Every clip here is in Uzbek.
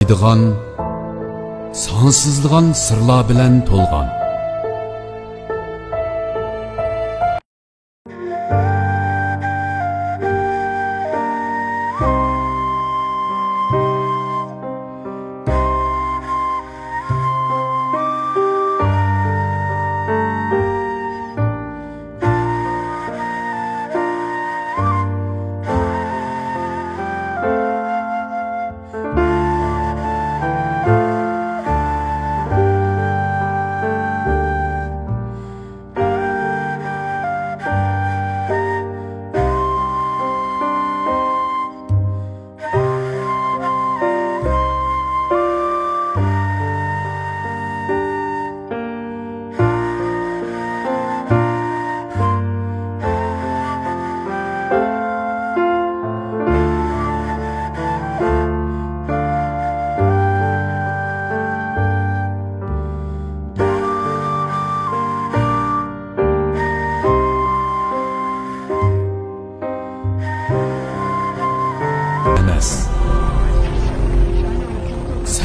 Digan, sansızlıgan sırlar bilen tolgan.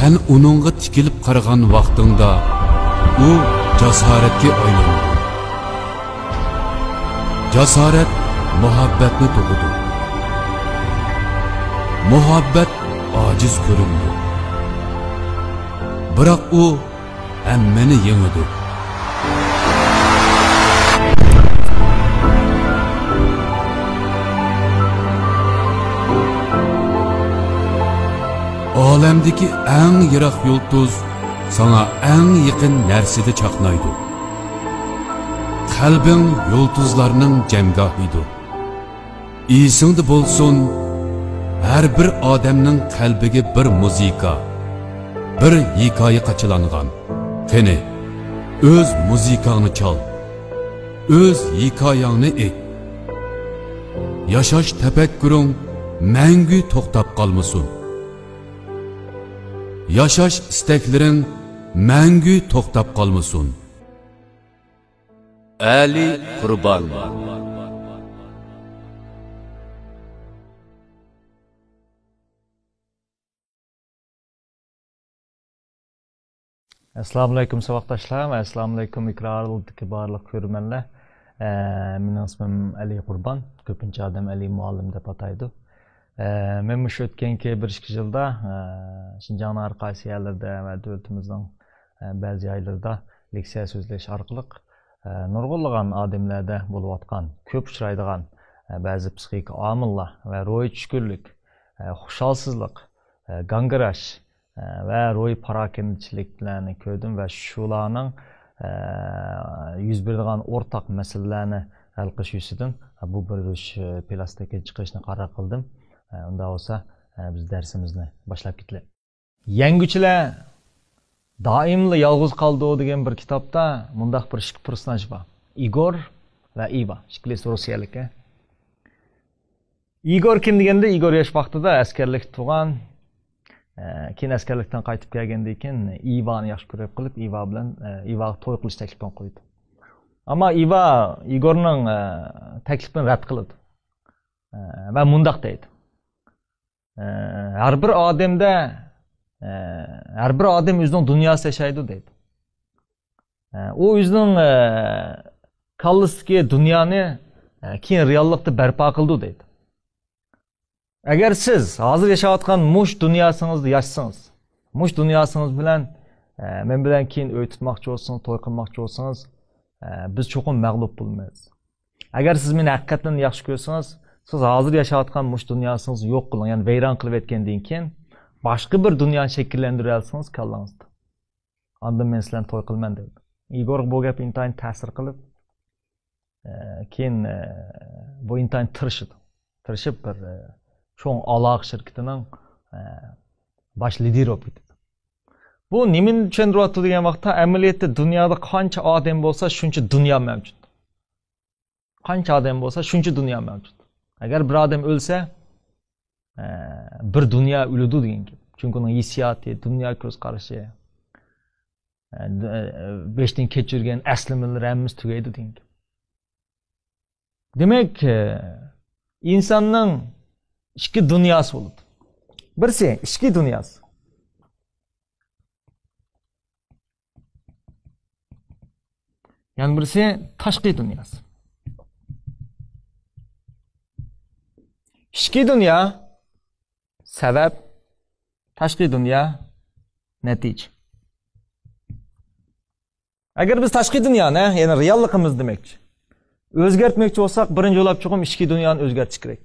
Sen onunğa tikilip qaragan vaqtında u jasoratga aylandi. Jasorat muhabbatni tug'di. Muhabbat ojiz ko'rindi. Biroq u hammani yengdi. Olamdaki eng yiroq yulduz sana eng yaqin narsada chaqnaydi. Qalbing yulduzlarning jamgohidir. Esingda bo'lsin, har bir odamning qalbiga bir muzika, bir hikoya qachilangan. Qani, o'z muzikangni chal. O'z hikoyangni ayt. Yashash tafakkuring mangu to'xtab qolmasin. Yaşaş isteklerin mangu to'xtab qolmasin. Ali Qurban. Assalomu alaykum savoqdoshlar, assalomu alaykum iqrorlikdagi barliq ko'rmanlar. Mening ismim Ali Qurban, ko'pincha odam Ali muallim deb ataydi. Men mush o'tganki 1-2 yilda Şinjanning har qaysi yerlarda va davlatimizning ba'zi joylarida leksiya so'zlash orqali nurg'unlagan odamlarda bo'layotgan, ko'p uchraydigan ba'zi psixik omillar va ro'y tushkunlik, xushalsizlik, gangirash va ro'y parokandachiliklarni ko'rdim va shularning yuz beradigan o'rtaq masalalarni hal qilish yusidan bu bir plastika chiqishni qaror qildim. Unda olsa biz darsimizni boshlab ketdik. Yangichilar doimli yolg'iz qoldi degan bir kitobda mundaq bir ikki personaj bor. Igor va Iva, ikkalasi rossiyalik. Igor kim deganda, Igor yosh vaqtida askarlik tugan, keyin askarlikdan qaytib kelgandan keyin Ivani yaxshi ko'rib qilib, Iva to'y qilish taklifini qo'ydi. Ammo Iva Igorning taklifini rad qildi. Va mundaq deydi. Her bir odam o'zining dunyosida yashaydi deydi. U o'zining kallasidagi dunyoni keyin reallikda barpo qildi deydi. Agar siz hozir yashayotgan mush dunyosingizda yashsangiz, mush dunyosingiz bilan men bilan keyin uy tutmoqchi bo'lsangiz, to'y qilmoqchi bo'lsangiz, biz cho'qim mag'lub bo'lmaymiz. Agar siz meni haqiqatan yaxshi ko'rsangiz, siz hozir yashayotgan mush dunyosingizni yo'q qiling, ya'ni vayron qilib etgandan keyin boshqa bir dunyoni shakllantira olsangiz kallangizda. Ondan men sizlarni to'y qilman dedi. Igor bu gap intayin ta'sir qilib, keyin bu intayin tirishib bir cho'ng aloqa shirkatining bosh lideri bo'lib ketdi. Bu nimani tushuntiryapti degan vaqtda amaliyotda dunyoda qancha odam bo'lsa, shuncha dunyo mavjud. Qancha odam bo'lsa, shuncha dunyo mavjud. Agar bir odam o'lsa, bir dunyo o'ladi degan gap. Chunki uning hissiyoti, dunyo ko'z qarashi, beshdan kechirgan aslimalar hammasi tugaydi degan gap. Demak, insonning ikki dunyosi bo'ladi. Birisi ichki dunyosi. Yani birisi tashqi dunyosi. Ichki dunyo sabab, tashqi dunyo natija. Agar biz tashqi dunyoni, ya'ni realligimiz demakchi, o'zgartmoqchi bo'lsak, birinchi bo'lib cho'qim ichki dunyoni o'zgartirish kerak.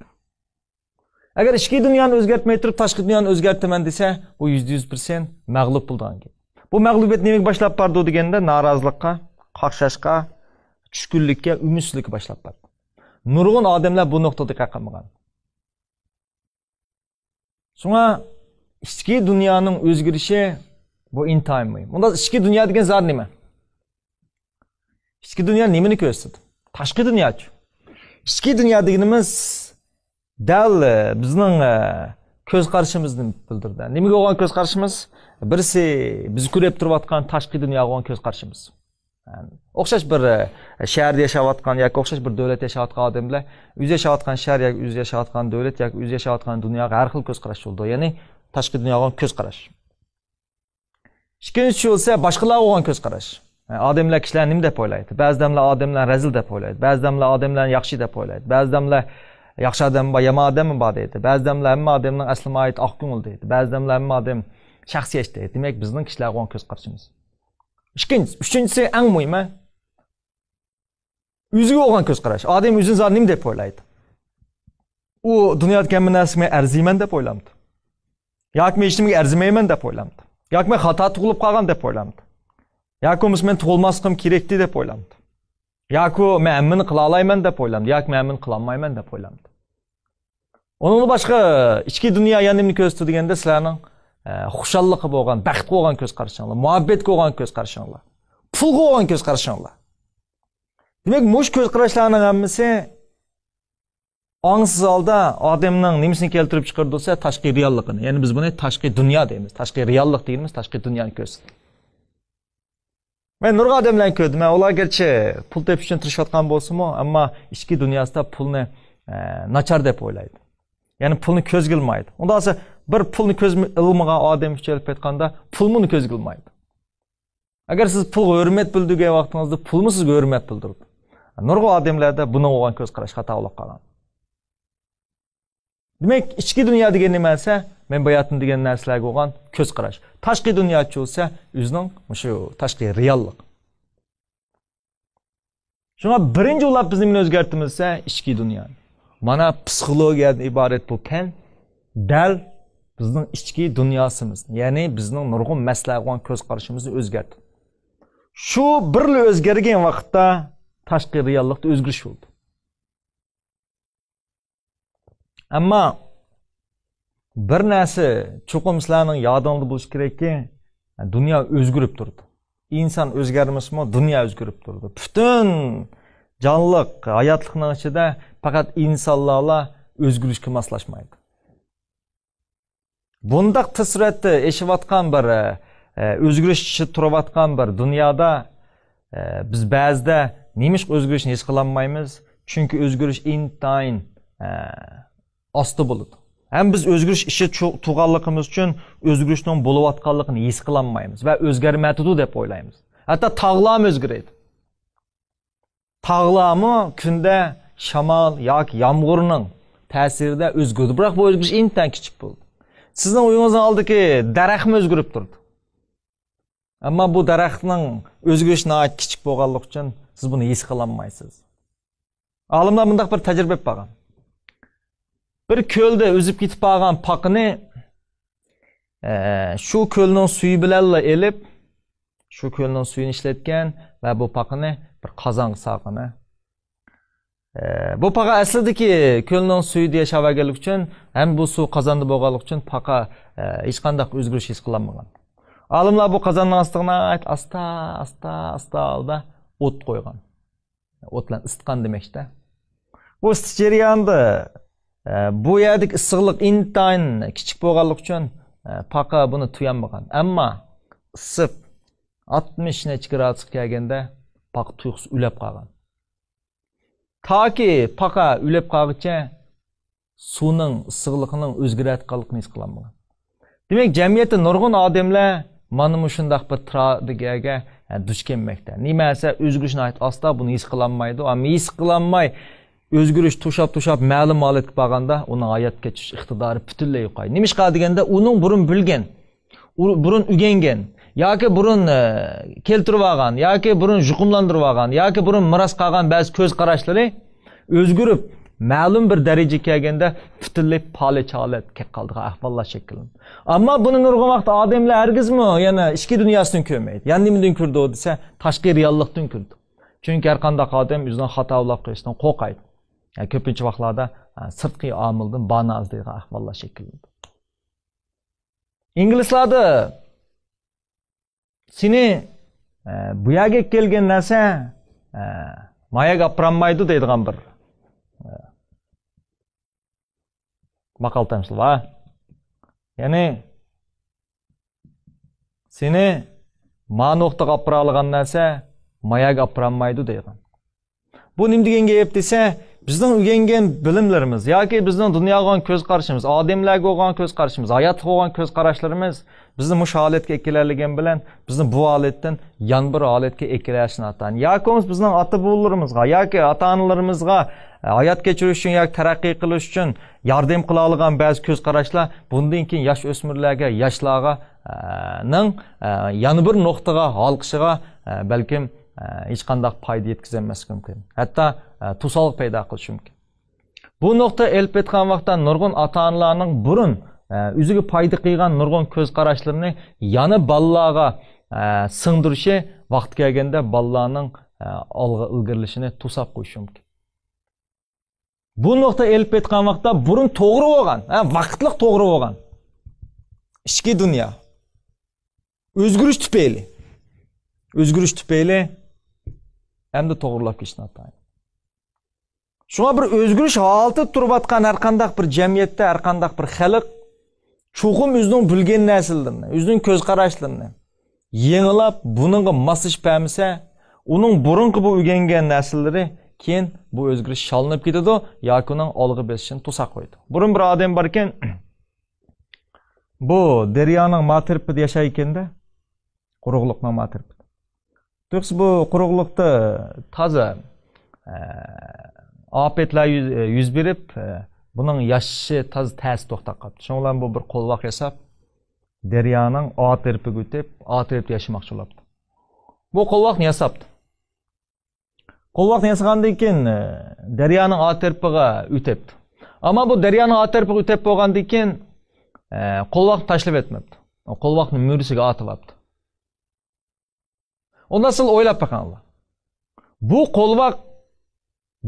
Agar ichki dunyoni o'zgartmay turib, tashqi dunyoni o'zgartaman desa, bu 100% mag'lub bo'lgan gap. Bu mag'lubiyat nimaga boshlab bordi deganda, norozilikqa, qaqshashga, tushkunlikka, umidsizlikka boshlab bordi. Nurg'un odamlar bu nuqtada qaqamagan. Shunga ichki dunyoning o'zgarishi bu intayin muhim. Unda ichki dunyo degan zot nima? Ichki dunyo nimani ko'rsatadi? Tashqi dunyochi. Ichki dunyo deganimiz dal bizning ko'z qarashimizni bildirdi. Nimaga bo'lgan ko'z qarashimiz? Birisi biz ko'rib turayotgan tashqi dunyoga bo'lgan ko'z qarashimiz. O'xshash bir shaharda yashayotgan yoki o'xshash bir davlatda yashayotgan odamlar o'zi yashayotgan shahar yoki o'zi yashayotgan davlat yoki o'zi yashayotgan dunyoga har xil ko'z qarash bo'ldi. Ya'ni tashqi dunyoga bo'lgan ko'z qarash. Ikkinchisi bo'lsa boshqalarga bo'lgan ko'z qarash. Odamlar kishilar nima deb o'ylaydi? Ba'zidamlar odamlar razil deb o'ylaydi. Ba'zidamlar odamlar yaxshi deb o'ylaydi. Ba'zidamlar yaxshi odam va yomon odam bor deydi. Ba'zidamlar hamma odamning asli moyit oq ko'ngil deydi. Ba'zidamlar hamma odam shaxsiyat deydi. Demak, bizning kishilarga bo'lgan ko'z qarashimiz. Uchinchisi eng muhimi o'ziga bo'lgan ko'z qarash. Odam o'zini zot nima deb o'ylaydi? U dunyoda hamma narsaga men arziyman deb o'ylamdi. Yoki men hech nimaga arzimayman deb o'ylamdi. Yoki men xato tug'ilib qolgan deb o'ylamdi. Yoki men tug'ilmasligim kerakdi deb o'ylamdi. Yoki men hammani qila olmayman deb o'ylamdi. Yoki men hammani qila olmayman deb o'ylamdi. Onun boshqa ichki dunyo yanimni ko'rsatdi deganda sizlarning xushalliqqa bo'lgan, baxtga bo'lgan ko'z qarashinglar, muhabbatga bo'lgan ko'z qarashinglar, pulga bo'lgan ko'z qarashinglar. Demak, mush ko'z qarashlarning hammasi ongsiz holda odamning nimasini keltirib chiqardi bo'lsa, tashqi realligini. Ya'ni biz buni tashqi dunyo deymiz, tashqi reallik deymiz, tashqi dunyoni ko'rsatdi. Men nurg'a odamlarni ko'rdim. Ular garchi pul tepish uchun tirishayotgan bo'lsa-mu, ammo ichki dunyosida pulni nachar deb o'ylaydi. Ya'ni pulni ko'zga ilmaydi. Undan so'ng bir pulni ko'zga ilmagan odam uchun aytganda, pulni ko'zga ilmaydi. Agar siz pulga hurmat bildirgan vaqtingizda pulni sizga hurmat bildirdi. Nurg'a odamlarda buni bo'lgan ko'z qarash xato bo'lib qolgan. Demak, ichki dunyo degan nima esa, men bayatım degan narsalarga bo'lgan ko'z qarash. Tashqi dunyochi bo'lsa, o'zining shu tashqi reallik. Shunga birinchi o'lab bizni nima o'zgartirmizsa, ichki dunyo. Mana psixologiyadan iborat bu fan dal bizning ichki dunyosimiz, ya'ni bizning nurg'un masalaga bo'lgan ko'z qarashimizni o'zgartirdi. Shu birli o'zgargan vaqtda tashqi reallikda o'zgarish bo'ldi. Ammo bir narsa cho'qim sizlarning yodingizda bo'lishi kerakki, dunyo o'zgarib turdi. Inson o'zgarmasmi, dunyo o'zgarib turdi. Butun jonliq hayotlikning ichida faqat insonlar o'zgarishga moslashmaydi. Bundaq tasratda yashayotgan bir o'zgarish turayotgan bir dunyoda biz ba'zida nemish o'zgarishni his qila olmaymiz, chunki o'zgarish intayin osti bo'ladi. Hem biz o'zgarish ishi tug'anligimiz uchun o'zgarishning bo'layotganligini his qila olmaymiz va o'zgarmaydi deb o'ylaymiz. Hatto tog'lar o'zgaradi. Tog'larmi kunda shamol yoki yomg'irning ta'sirida o'zgardi. Biroq bu o'zgarish intayin kichik bo'ldi. Sizning uyingizning oldidagi daraxtmi o'zgarib turdi. Ammo bu daraxtning o'zgarishi kichik bo'lganligi uchun siz buni his qila olmaysiz. Olimlar bunday bir tajriba qilgan. Bir ko'lda o'zib ketib qolgan paqini shu ko'lning suvi bilan elib, shu ko'lning suyini ishlatgan va bu paqini bir qozonga solgan. Bu paqa aslidagi ko'lning suyida yashaganlik uchun ham bu suv qozonda bo'lganlik uchun paqa hech qanday o'zgarish his qilmagan. Olimlar bu qozonning ostiga asta holda o't qo'ygan. O't bilan isitgan demakda. Bu isitish jarayonida bu yerdagi issiqlik intayin kichik bo'lganligi uchun paqa buni tuyolmagan. Ammo isib 60 gradusga kelganda paqa tuyqisi ulab qolgan. Toki paqa ulab qolguncha suvning issiqligining o'zgarayotganligini his qilolmagan. Demak, jamiyatda nurg'un odamlar mana shunday bir traditsiyaga duch kelmoqda. Nima esa o'zgarishni asla buni his qilolmaydi. Ammo his qilolmay o'zgarish to'shab ma'lum holatga borganda uning hayot kechish iqtidori butunlay yo'qoladi. Nimishqa deganda uning burun bilgan, burun o'rgangan yoki burun keltirib olgan yoki burun yuqumlantirib olgan yoki burun miros qolgan ba'zi ko'z qarashlari o'zgarib ma'lum bir darajaga kelganda butunlay policha holatga qoldigan ahvollar shakllanadi. Ammo buni nurg'un vaqt odamlar hargizmi yana ichki dunyosidan ko'rmaydi. Yana nimadan ko'rdi desa, tashqi reallikdan ko'rdi. Chunki har qanday odam o'zining xatolar qilishdan qo'rqadi. Yani ko'pincha vaqtlarda sirtqi omildan banoz degan ahvollar shakllanadi. Inglizlarda seni bu yerga kelgan narsa mayaga apranmaydi deydigan bir maqol tamsil va ya'ni seni ma'noqtaga aprangan narsa mayaga apranmaydi deydigan. Bu nima deganga gap desa, bizning o'rgangan bilimlarimiz yoki bizning dunyoga bo'lgan ko'z qarashimiz, odamlarga bo'lgan ko'z qarashimiz, hayotga bo'lgan ko'z qarashlarimiz bizni mush holatga ekilarligan bilan bizni bu holatdan yan bir holatga ekilashni atan. Yoki bizning ota-bobolarimizga yoki ota-onalarimizga hayot kechirish uchun yoki taraqqiy qilish uchun yordam qila olgan ba'zi ko'z qarashlar bundan keyin yosh o'smirlarga, yoshlarga ning yana bir nuqtaga halqishiga balkim hech qanday foyda yetkazolmasligi mumkin. Hatto to'sqinlik paydo qilishi mumkin. Bu nuqta elib etgan vaqtda nurg'un ota-onalarning burun o'ziga foyda qilgan nurg'un ko'z qarashlarini yana bolalarga singdirishi vaqt kelganda bolalarning olg'a ilgarilishini to'sab qo'yishi mumkin. Bu nuqta elib etgan vaqtda burun to'g'ri bo'lgan, vaqtliq to'g'ri bo'lgan ichki dunyo o'zgarish tufayli hamda to'g'rilab ketishni ataydi. Shunga bir o'zgarish holati turib atgan har qanday bir jamiyatda, har qanday bir xalq cho'qim o'zining bilgan narsalarni, o'zining ko'z qarashlarini yengilab buningga moslashib bermasa, uning burungi bu o'rgangan narsalari keyin bu o'zgarish shalinib ketadi yoki uning olg'a besishini to'saq qo'ydi. Burun bir odam bor ekan, bu daryoning matirpida yashaykanda, quruqliqning matirpida. To'g'risi bu quruqliqda toza ofatlar yuz berib, buning yashi toza ta'sir to'xtab qoldi. Shundan bu bir qo'lvoq yasab, daryoning matirpiga o'tib, matirpda yashamoqchi bo'ldi. Bu qo'lvoqni yasabdi. Qo'lvoqni yasagandan keyin daryoning matirpiga o'tibdi. Ammo bu daryoning matirpiga o'tib bo'lgandan keyin qo'lvoqni tashlab etmabdi. Qo'lvoqni mo'risiga otib olibdi. Ondan sonra o'ylab bakanlar. Bu qo'lvoq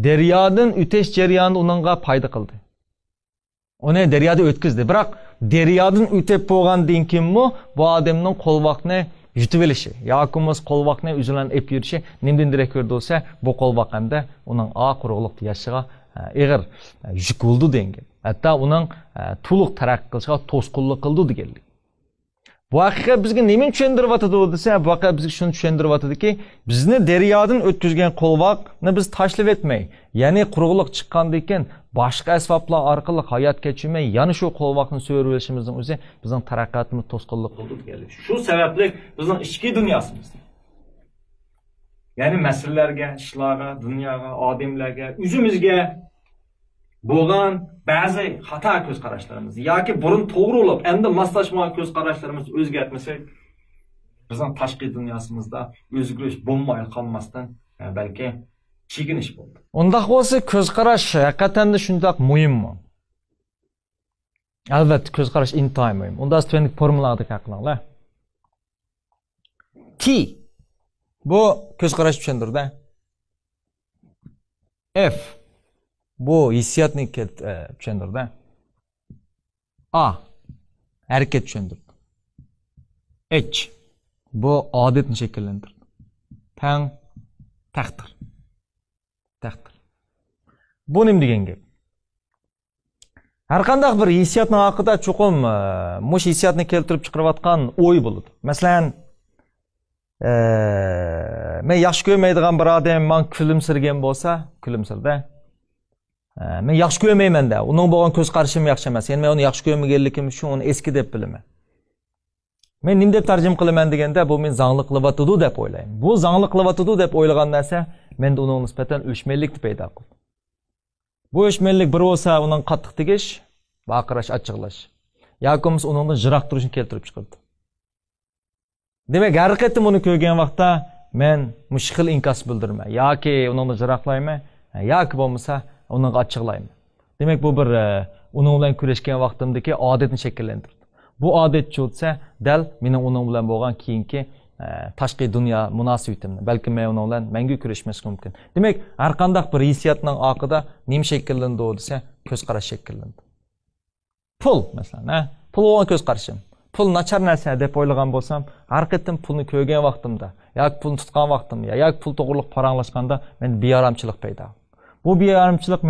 daryodan o'tish jarayonida uningga foyda qildi. Uni daryoda o'tkazdi. Biroq daryodan o'tib bo'lgandan keyin bu odamning qo'lvoqni yutib olishi yoki qo'lvoqni o'zidan ep yurishi nimdan darak ko'rdi bo'lsa, bu qo'lvoq hamda uning quruqliqda yashiga ig'ir yuk bo'ldi dengan. Hatto uning to'liq taraqqiy qilishiga to'sqinlik qildi deganlik. Bu haqiqat bizga nima tushuntirib atadi desa, bu haqiqat bizga shuni tushuntirib atadiki, bizni daryodan o'tkazgan qo'lvoqni biz tashlab etmay, ya'ni quruqlik chiqqandan keyin boshqa asboblar orqali hayot kechirmay, yana shu qo'lvoqni so'rib olishimizning o'zi bizning taraqqiyotimiz to'sqinlik qildi deganlik. Shu sababli bizning ichki dunyosimiz, ya'ni masalalarga, ishlarga, dunyoga, odamlarga, o'zimizga bo'lgan ba'zi xato ko'z qarashlarimiz yoki burun to'g'ri bo'lib, endi moslashmagan ko'z qarashlarimizni o'zgartmasak, bizning tashqi dunyosimizda o'zgarish bo'lmay qolmasdan balki chekinish bo'ldi. Undaq bo'lsa, ko'z qarash haqiqatan shundoq muhimmi? Albatta, ko'z qarash intayin muhim. Unda tufayli formulaga qaqlanglar. T bu ko'z qarash tushuntirdi. F bu hissiyotni tushuntirdi. A harakat tushuntirdi. H bu odatni shakllantirdi. Taqdir. Bu nima degan gap? Har qanday bir hissiyotning haqida cho'qim mush hissiyotni keltirib chiqarayotgan o'y bo'ladi. Masalan, men yaxshi ko'rmaydigan bir odam men kulimsirgan bo'lsa, kulimsirda men yaxshi ko'rmayman-da, uning bo'lgan ko'z qarashim yaxshi emas. Yani men uni yaxshi ko'rmaganligim uchun uni eski deb bilaman. Men nim deb tarjima qilaman deganda, bu men zangli qilyapti deb o'ylayman. Bu zangli qilyapti deb o'ylagan narsa menda uning nisbatan o'chmanlikni paydo qildi. Bu o'chmanlik bir bo'lsa, uning qattiq tegish, baqirash, achchiqlash, yoki bo'lmasa uningdan jiroq turishni keltirib chiqardi. Demak, haqiqatan buni ko'rgan vaqtda men mushkil inkas bildirman, yoki uningdan jiroqlayman, yoki bo'lmasa uningga achchiqlayman. Demak, bu bir uning bilan kurashgan vaqtimdagi odatni shakllantirdi. Bu odat bo'lsa, dal mening uning bilan bo'lgan keyingi tashqi dunyo munosabatimni, balki men uning bilan mangu kurashmasam mumkin. Demak, har qanday bir hissiyotning oqida nim shakllandi desa, ko'z qarash shakllandi. Pul, masalan, pul bo'lgan ko'z qarashim. Pul nachar narsa deb o'ylagan bo'lsam, har qatim pulni ko'rgan vaqtimda, yoki pulni tutgan vaqtimda, yoki pul to'g'riliq paranglashganda men beyaramchilik paydo. Bu beyaramchilik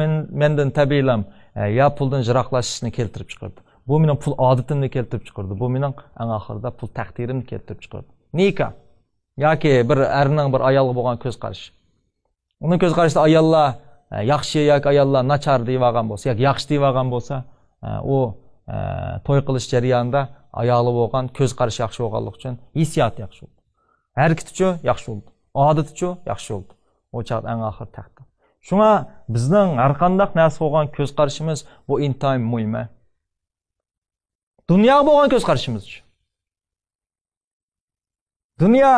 mendan tabiiylam ya puldan jiroqlashishni keltirib chiqardi. Bu mening pul odatimni keltirib chiqardi. Bu mening eng oxirida pul taqdirimni keltirib chiqardi. Nika yoki bir erning bir ayolga bo'lgan ko'z qarash. Uning ko'z qarashida ayollar yaxshi yoki ayollar nachar deb olgan bo'lsa, yoki yaxshi deb olgan bo'lsa, u to'y qilish jarayonida ayoli bo'lgan ko'z qarash yaxshi bo'lganligi uchun hissiyot yaxshi bo'ldi. Harakati yaxshi bo'ldi. Odati yaxshi bo'ldi. O chaqda eng oxir taqdir. Shunga bizning har qanday narsa bo'lgan ko'z qarashimiz bu intayin muhim. Dunyoga bo'lgan ko'z qarashimiz. Dunyo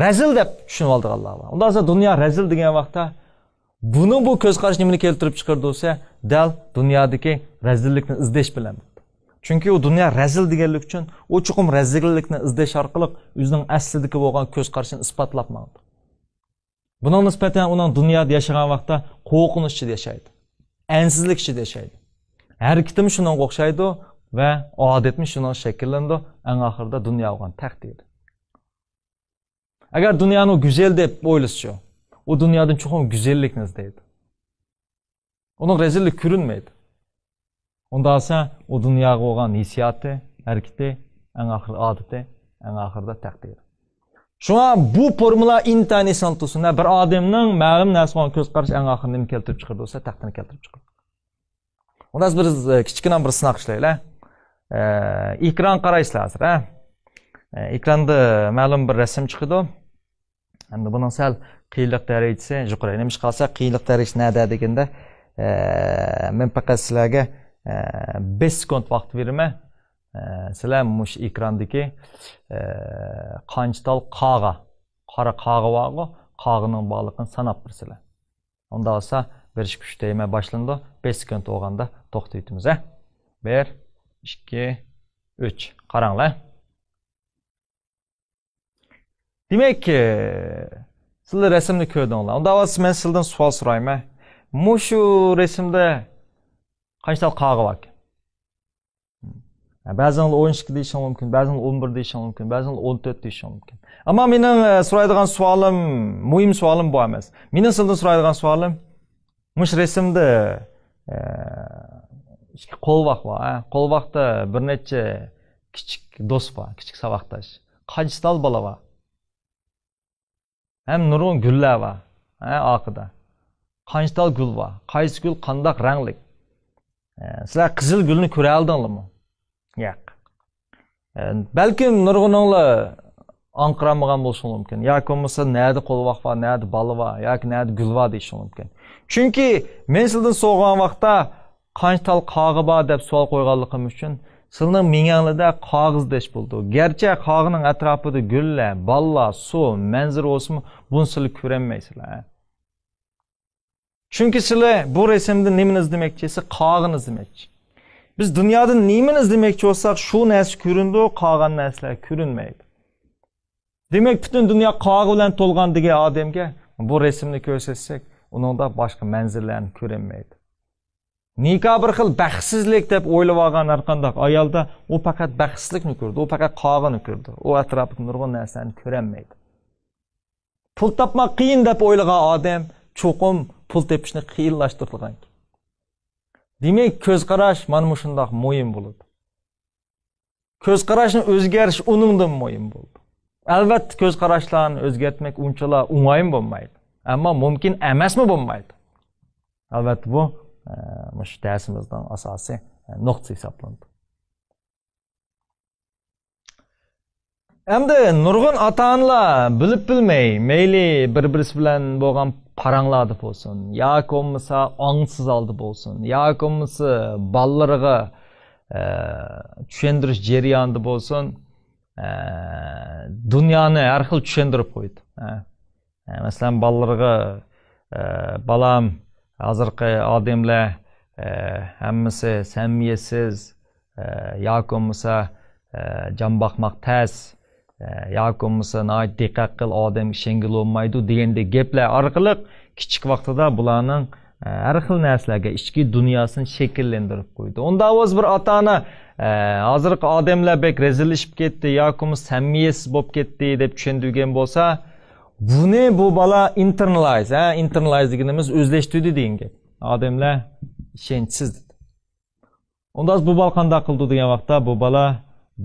razil deb tushunib oldik Alloh. Undan so'ng dunyo razil degan vaqtda buni bu ko'z qarash nimani keltirib chiqardi bo'lsa, dal dunyodagi razillikni izlash bilan. Chunki u dunyo razil deganlik uchun u chuqum razillikni izlash orqali o'zining aslidagi bo'lgan ko'z qarashini isbotlabmadi. Buning nisbatan uning dunyoda yashagan vaqtda qo'rqinish ichida yashaydi. Ansizlik ichida yashaydi. Harakatim shunga o'xshaydi va odatmi shunga shakllandi, eng oxirida dunyo bo'lgan taqdir. Agar dunyoni go'zal deb o'ylasa, u dunyodan chuqur go'zallikni izlaydi. Uning razillik ko'rinmaydi. Undan so'ng u dunyoga bo'lgan hissiyoti, harakati, eng oxir odati, eng oxirida taqdir. Shuna bu formula intayin eson tutsin. Bir odamning ma'lum narsaga ko'z qarash eng oxir nima keltirib chiqardi bo'lsa, taqdirni keltirib chiqardi. Undan biz kichkina bir sinaq ishlaylik. Ekran qaraysizlar hozir, ha? Ekranda ma'lum bir rasm chiqadi. Endi buning sal qiyinlik darajasi yuqori. Nima ish qilsa, qiyinlik darajasi nada deganda, men faqat sizlarga 5 sekund vaqt beraman. Sizlar mush ekrandagi qanchatal qog'a, qora qog'a bormi? Qog'ining borligini sanab birsizlar. Unda olsa berish kuchdayma boshlandi. 5 sekund bo'lganda to'xtaymiz, ha? 1 2 3 qaranglar. Demak, sizlar rasmni ko'rdinglar. Unda men sizdan savol so'rayman. Mushu rasmda qanchatal qog'i bor? Ba'zan 12 deyishim mumkin, ba'zan 11 deyishim mumkin, ba'zan 14 deyishim mumkin. Ammo mening so'raydigan savolim, muhim savolim bu emas. Mening sizdan so'raydigan savolim, mush rasmda ikki qo'lvaq bor, qo'lvaqda bir necha kichik do'st bor, kichik saboqdosh. Qanchatal bola bor? Hem nurg'un gullar bor, oqida. Qanchatal gul bor? Qaysi gul qanday rangli? Sizlar qizil gulni ko'ra oldinglarmi? Yo'q. Balkim nurg'uninglar anqiramagan bo'lishi mumkin. Yoki bo'lmasa nada qo'lvaq bor, nada bola bor, yoki nada gul bor deyish mumkin. Chunki men sizdan so'rgan vaqtda qanchatal qog'i bor deb savol qo'yganligim uchun sizning miyangizda qog'izdash bo'ldi. Garchi qog'ining atrofida gullar, bolalar, suv, manzara bo'lsa, buni sizlar ko'rolmaysizlar. Chunki sizlar bu rasmda nimani izlamoqchisiz? Qog'ini izlamoqchi. Biz dunyoda nimani izlamoqchi bo'lsak, shu narsa ko'rindi, qolgan narsalar ko'rinmaydi. Demak, butun dunyo qog'i bilan to'lgan degan odamga bu rasmni ko'rsatsak, uningda boshqa manzillarni ko'rinmaydi. Nika bir xil baxtsizlik deb o'ylab olgan har qanday ayolda u faqat baxtsizlikni ko'rdi, u faqat qog'ini ko'rdi. U atrofida nurg'un narsani ko'rolmaydi. Pul topmoq qiyin deb o'ylagan odam cho'qim pul tepishni qiyinlashtirgan. Demak, ko'z qarash mana shunday muhim bo'ladi. Ko'z qarashni o'zgarish uningdan muhim bo'ldi. Albatta ko'z qarashlarni o'zgartmak unchalar o'ng'ay bo'lmaydi. Ammo mumkin emasmi bo'lmaydi. Albatta bu mush darsimizdan asosiy nuqta hisoblanadi. Endi nurg'un ota-onalar bilib bilmay, mayli bir-birisi bilan bo'lgan paranglarda bo'lsin, yoki bo'lmasa ongsiz oldi bo'lsin, yoki bo'lmasa ballarga tushundirish jarayonida bo'lsin, dunyoni har xil tushundirib qo'ydi. Masalan, ballarga balam hozirgi odamlar hammasi samimiyatsiz, yoki bo'lmasa jon boqmoq tez, yoki bo'lmasa diqqat qil odam ishengil olmaydi degandek gaplar orqali kichik vaqtida bularning har xil narsalarga ichki dunyosini shakllantirib qo'ydi. Unda o'z bir ota-ona hozirgi odamlar bek rezilishib ketdi yoki samimiyatsiz bo'lib ketdi deb tushundirgan bo'lsa, buni bu bola internalize deganimiz o'zlashtirdi degan gap. Odamlar ishonchsiz dedi. Unda bu bola qanday qildi degan vaqtda bu bola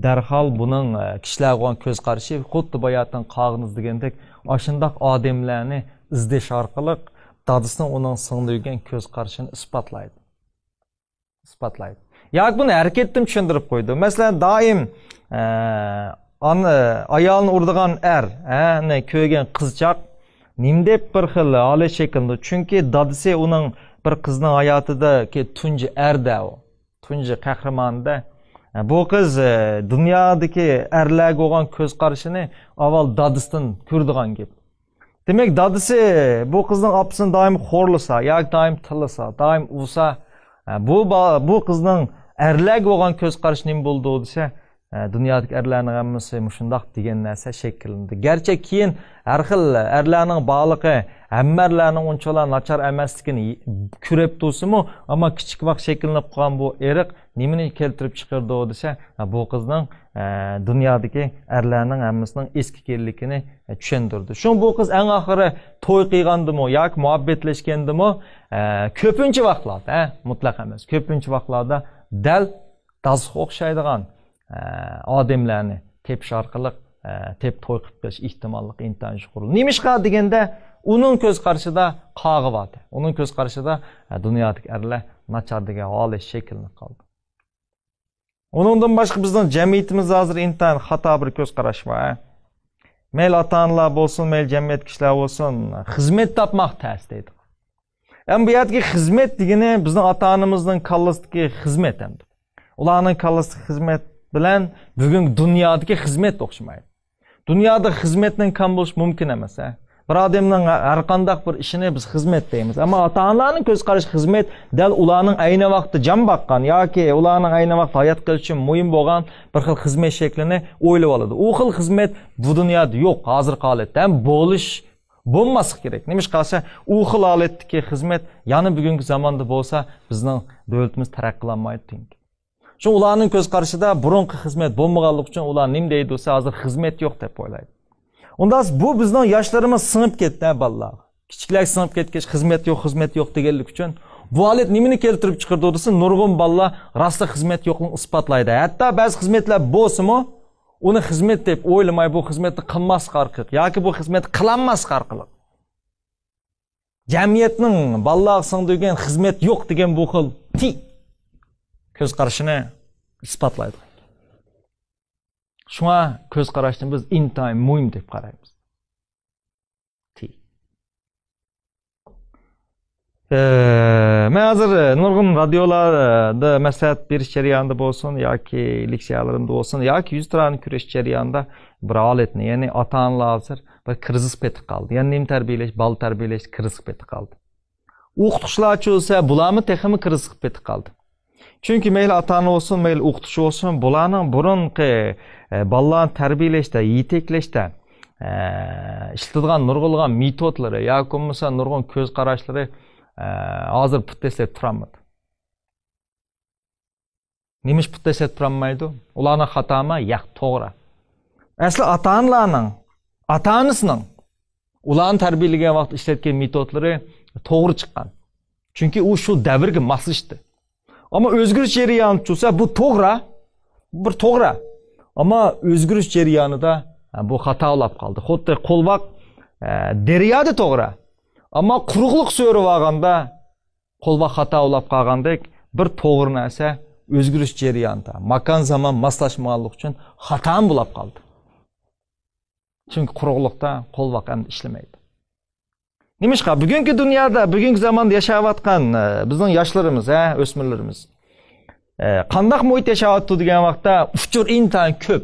darhol buning kishilarga bo'lgan ko'z qarashi xuddi boyatdan qog'iniz degandek ashundoq odamlarni izlash orqali dadisining uning singdirgan ko'z qarashini isbotlaydi. Yoki buni harakatdan tushuntirib qo'ydi. Masalan, doim ayolni urdigan ko'rgan qizchaq nim deb bir xil holi shaklda, chunki dadisi uning bir qizning hayotidagi tunji erda u, tunji qahramonda. Bu qiz dunyodagi erlarga bo'lgan ko'z qarashini avval dadisidan ko'rdigan gap. Demak, dadisi bu qizning opasini doim xo'rlasa, yoki doim tilasa, doim ursa, bu qizning erlarga bo'lgan ko'z qarashi nima bo'ldi desa, dunyodagi erlarning hammasi shundoq degan narsa shakllandi. Garchi keyin har xil erlarning bog'liqi hamma erlarning unchalar nachar emasligini ko'rib tursa-mu, ammo kichik vaqt shakllanib qolgan bu eriq nimani keltirib chiqardi desa, bu qizning dunyodagi erlarning hammasining eskiganligini tushundirdi. Shu bu qiz eng oxiri to'y qilgandimi yoki muhabbatlashgandimi, ko'pincha vaqtlarda, mutlaq emas, ko'pincha vaqtlarda dal dazga o'xshaydigan odamlarni tepish orqali tep to'y qilib berish ehtimollik intayin qurildi. Nimishqa deganda uning ko'z qarashida qog'i bor. Uning ko'z qarashida dunyodagi erlar nachar degan holat shakllanib qoldi. Uningdan boshqa bizning jamiyatimizda hozir intayin xato bir ko'z qarash bor. Mayli ota-onalar bo'lsin, mayli jamiyat kishilar bo'lsin, xizmat topmoq tez deydi. Bu yerdagi xizmat degani bizning ota-onamizning kallasidagi xizmat endi. Ularning kallasidagi xizmat bilan bugun dunyodagi xizmat o'xshamaydi. Dunyoda xizmatning kam bo'lish mumkin emas. Bir odamning har qanday bir ishini biz xizmat deymiz. Ammo ota-onalarning ko'z qarashi xizmat dal ularning ayni vaqtda jon boqqan yoki ularning ayni vaqtda hayot qilish uchun muhim bo'lgan bir xil xizmat shaklini o'ylab oladi. U xil xizmat bu dunyoda yo'q, hozirgi holatda ham bo'lmasi kerak. Nimish qilsa, u xil holatdagi xizmat yana bugungi zamonda bo'lsa, bizning davlatimiz taraqqiylanmaydi. Shu ularning ko'z qarashida burungi xizmat bo'lmaganligi uchun ular nima deydi desa, hozir xizmat yo'q deb o'ylaydi. Unda bu bizning yoshlarimiz sinib ketdi, bolalar. Kichiklar sinib ketgach, xizmat yo'q deganlik uchun bu holat nimani keltirib chiqardi desa, nurg'un bolalar rostda xizmat yo'qligini isbotlaydi. Hatto ba'zi xizmatlar bo'lsa-mu, uni xizmat deb o'ylamay, bu xizmatni qilmaslik orqali yoki bu xizmat qilinmaslik orqali jamiyatning bolalar singdirgan xizmat yo'q degan bu xil ko'z qarashini isbotlaydi. Shunga ko'z qarashni biz intayin muhim deb qaraymiz. Men hozir nurg'un radiolarda maslahat berish jarayonida bo'lsin yoki leksiyalarımda bo'lsin yoki yuz turani kurash jarayonida bir holatni, ya'ni ota-onalar hozir bir krizis petib qoldi. Ya'ni nim tarbiyalash, bol tarbiyalash krizis petib qoldi. O'qituvchilar bo'lsa, bularni texmi krizis petib qoldi. Chunki mayli ota-ona olsun, mayli o'qituvchi olsun, bularning burunqi bolalarni tarbiyalashda, yetaklashda ishlatadigan nurg'ulg'an metodlari yoki bo'lmasa nurg'un ko'z qarashlari hozir putteslab turolmaydi. Nimish putteslab turolmaydi? Ularning xatomi? Yo'q, to'g'ri. Asli ota-onasining ularni tarbiyalagan vaqt ishlatgan metodlari to'g'ri chiqqan. Chunki u shu davrga moslashdi. Ama o'zgarish jarayoni bo'lsa, bu to'g'ri. Ama o'zgarish jarayonida bu xatolab qoldi. Xuddi qo'lboq deryoda to'g'ri. Ama quruqliq so'rib olganda qo'lboq xatolab qolgandek bir to'g'ri narsa o'zgarish jarayonida makon zamon moslashmaganlik uchun xato bo'lib qoldi. Chunki quruqliqda qo'lboq ham ishlamaydi. Nimishqa bugungi dunyoda, bugungi zamonda yashayotgan bizning yoshlarimiz, o'smirlarimiz qandaq muhit yashayapti degan vaqtda uchur intayin ko'p,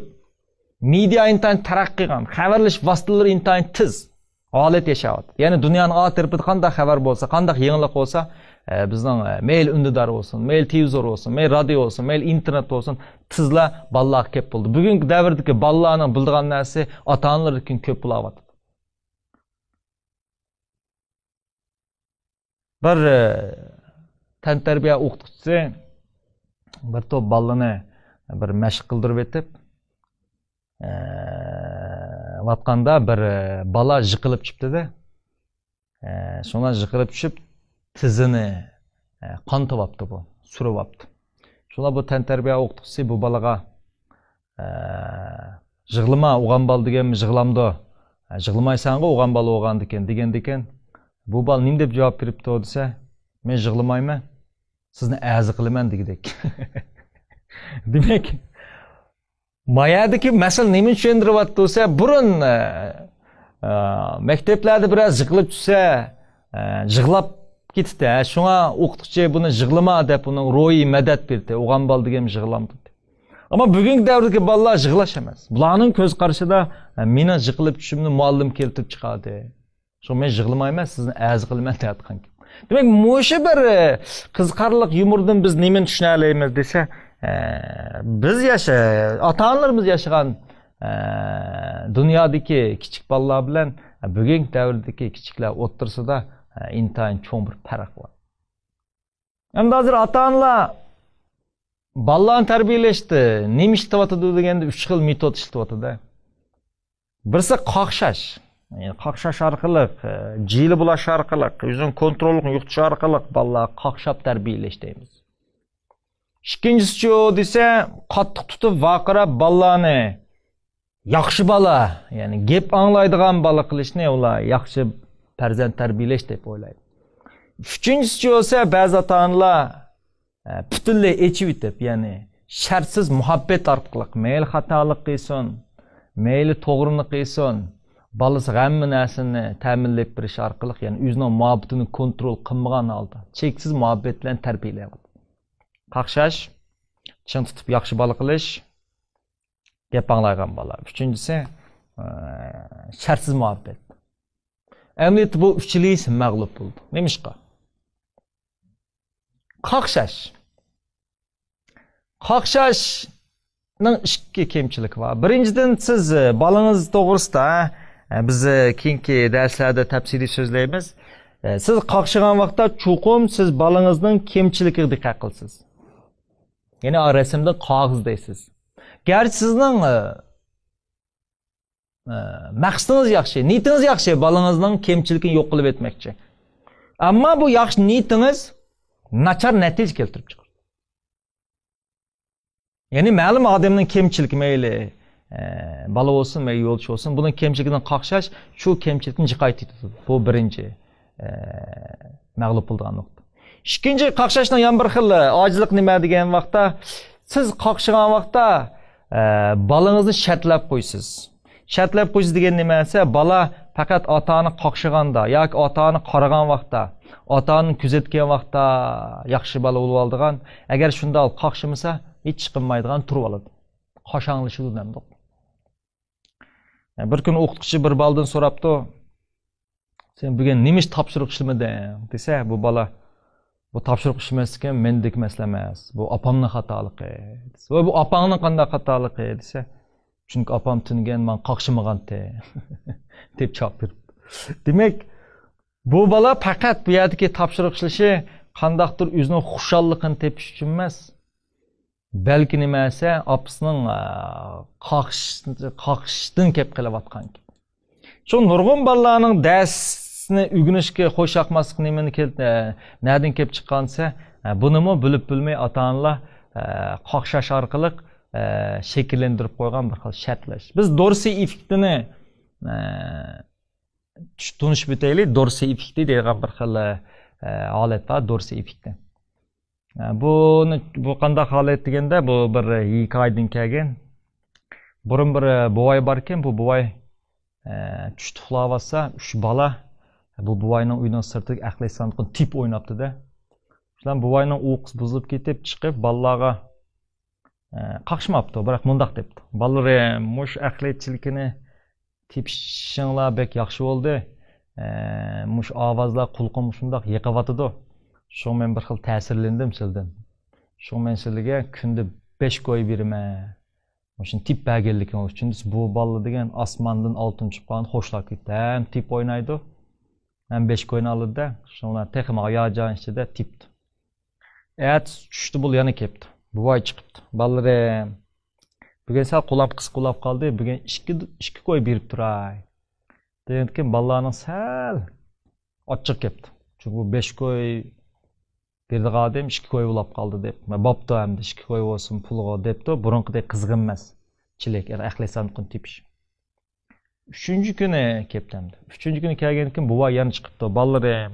media intayin taraqqiy qilgan, xabarlash vositalari intayin tiz holat yashayapti. Ya'ni dunyoning atrofida qanday xabar bo'lsa, qanday yangilik bo'lsa, bizning mail undidor bo'lsin, mail televizor bo'lsin, mail radio bo'lsin, mail internet bo'lsin, tizla bolalar ko'p bo'ldi. Bugungi davrdagi bolalarning bildigan narsa ota-onalar uchun ko'p bo'lyapti. Bir tantarbiya o'qituvchisi bir to'p bolalarni bir mashq qildirib etib, vatqanda bir bola yiqilib chiqdi-da. Shuna yiqilib tushib, tizini qon topibdi bu, suribdi. Shuna bu tantarbiya o'qituvchisi bu bolaga yig'lama, o'g'an bol deganmi, yig'lamdi. Yig'lamaysan-ku, o'g'an bol o'g'an degan. Bu bal nim deb javob beribdi desa, men yig'lamayman, sizni azi qilaman degidek. Demak, mayadagi masal nima tushuntiryapti desa, burun maktablarda biroz yiqilib tushsa, yig'lab ketdi. Shunga o'qituvchi buni yig'lama deb uning ro'yi madad berdi. O'g'an bol degan yig'lamdi. Ammo bugungi davrdagi bolalar yig'lash emas. Bularning ko'z qarashida meni yiqilib tushimni muallim keltirib chiqadi. Shu men yig'lamayman, sizni azi qilaman deyotgan. Demak, mo'sha bir qiziqarli yumordan biz nimani tushuna olamiz desa, biz ota-onalarimiz yashagan dunyodagi kichik bolalar bilan bugungi davrdagi kichiklar o'rtasida intayin cho'ng bir farq bor. Endi hozir ota-onalar bolalarni tarbiyalashdi, nima ishlayotdi deganda 3 xil metod ishlayotdi-da. Birisi qaqshash. Qaqshash orqali, jili bulash orqali, o'zini kontrolini yo'qotish orqali bolalar qaqshab tarbiyalash deymiz. Ikkinchisi desa, qattiq tutib vaqirab bolalarni yaxshi bola, ya'ni gap anglaydigan bola qilishni ular yaxshi farzand tarbiyalash deb o'ylaydi. Uchinchisi esa ba'zi ota-onalar butunlay echib etib, ya'ni shartsiz muhabbat orqali mayli xatolik qilsin, mayli to'g'rini qilsin, balasi hamma narsani ta'minlab berish orqali, ya'ni o'zining muhabbatini kontrol qilmagan holda cheksiz muhabbat bilan tarbiyalaydi. Qaqshash, chin tutib yaxshi bola qilish, gap anglaydigan bola. Uchinchisi shartsiz muhabbat. Emniyet bu üçlüyse mağlup oldu. Neymişqa? Qaqshash. Qaqshashning ikki kemchiligi bor. Birinchidan siz bolangiz to'g'risida biz keyingi darslarda tafsiliy so'zlaymiz. Siz qaqshagan vaqtda chuqum siz bolangizning kemchiligiga diqqat qilasiz. Ya'ni rasmda qog'oz deysiz. Garchi sizning maqsadingiz yaxshi, niyatingiz yaxshi, bolangizning kemchiligini yo'q qilib etmoqchi. Ammo bu yaxshi niyatingiz nachar natija keltirib chiqadi. Ya'ni ma'lum odamning kemchiligi mayli bola bo'lsin, mayli yo'lchi bo'lsin, buning kemchiligidan qaqshash shu kemchilikni jiqaytiradi. Bu birinchi mag'lub bo'lgan nuqta. Ikkinchi qaqshashning yana bir xil ojizlik nima degan vaqtda siz qaqshagan vaqtda bolangizni shartlab qo'ysiz. Shartlab qo'yish degan nima esa, bola faqat ota-ona qaqshaganda yoki ota-ona qaragan vaqtda, ota-ona kuzatgan vaqtda yaxshi bola bo'lib oldigan, agar shunday qaqshamasa, hech chiqmaydigan turib oladi. Qashang'lashadi demdi. Bir kun o'qituvchi bir boladan so'rabdi, "Sen bugun nima ish topshiriq ishlading?" desa, bu bola bu topshiriq ishmaslikka mendek masala emas. Bu opamning xatoligi. Va bu opangning qanday xatoligi desa, "Chunki opam tingan, men qaqshamagan-da" deb javob berdi. Demak, bu bola faqat bu yerdagi topshiriq ishlashi qandaqdir o'zining xushalligini tepish uchun emas, balki nima esa, opasining qaqishdan kelib qilayotgan. Shu nurg'un bolalarning darsni o'rganishga qo'shaqmaslik nimani nerdan kelib chiqqansa, bunimi bilib bilmay ota-onalar qaqshash orqali shakllantirib qo'ygan bir xil shartlash. Biz Dorsey effektini tushunib bitaylik. Dorsey effekti degan bir xil holat bor, Dorsey effekti. Bu qanday holat deganda, bu bir hikoyadan kelgan. Burun bir buvay bor ekan, bu buvay tushda uxlab olsa, 3 bola bu buvayning uyining sirtiga aqlaysandiqni tip o'ynabdi-da. Shular buvayning uyqusi buzilib ketib, chiqib bolalarga qaqshmabdi, biroq mundaq debdi. Bolalar, mush aqlaychilikni tepishinglar bek yaxshi bo'ldi. Mush ovozlar qulqim shundoq yiqyotidi. Shu men bir xil ta'sirlandim sizdan. Shu men sizlarga kunda 5 qo'yib beraman. Mushun tip berganligim uchun bu balla degan osmondan oltin chiqqan xo'shlab ketdi. Ham tip o'ynaydi. Ham 5 qo'yni oldi-da, shunlar texma hayajon ichida tipdi. Tushdi bu yana kelibdi. Buvay chiqibdi. Ballalarim, bugun sal qulab qis qulab qoldi. Bugun 2 qo'y berib turay. Degankin ballalarning sal ochiq kelibdi. Chunki bu 5 qo'y berdigan odam 2 qo'y ulab qoldi deb. Bopdi hamda 2 qo'y bo'lsin pulga debdi. Burunqidek qizg'in emas. Chilek, aqlaysandiqni tepish. 3-kuni kelibdi hamda. 3-kuni kelgankin buvay yana chiqibdi. Ballalarim,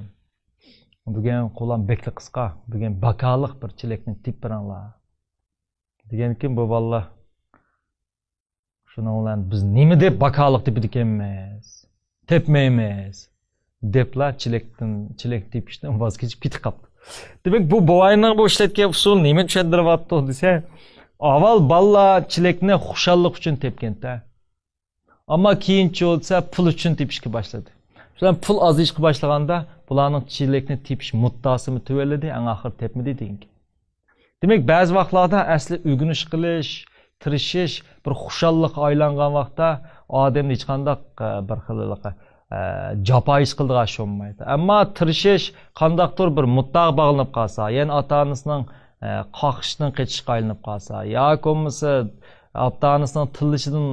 bugun qo'lam bekli qisqa. Bugun bakaliq bir chilekni tip beranglar. Degankin bu balla shuni bilan biz nima deb bakaliq deb ekanmiz? Tepmaymiz deblar chilek tepishdan voz kechib ketib qoldi. Demak bu buvayning bu ishlatgan usul nima tushuntiryapti desa, avval balla chilekni xushallik uchun tepganda. Ammo keyinchi bo'lsa pul uchun tepishga boshladi. Shular pul ozishga boshlaganda bularning chilekni tepish muddasini tuvaladi, eng oxir tepmadi degan. Demak, ba'zi vaqtlarda asli o'rganish qilish, tirishish bir xushallik aylangan vaqtda odamni hech qanday bir xilliq japoyish qildigan sho'maydi. Ammo tirishish qandaqdir bir mutlaq bog'lanib qolsa, ya'ni ota-onasining qoqishdan qechishga aylanib qolsa, yoki bo'lmasa ota-onasining tillishidan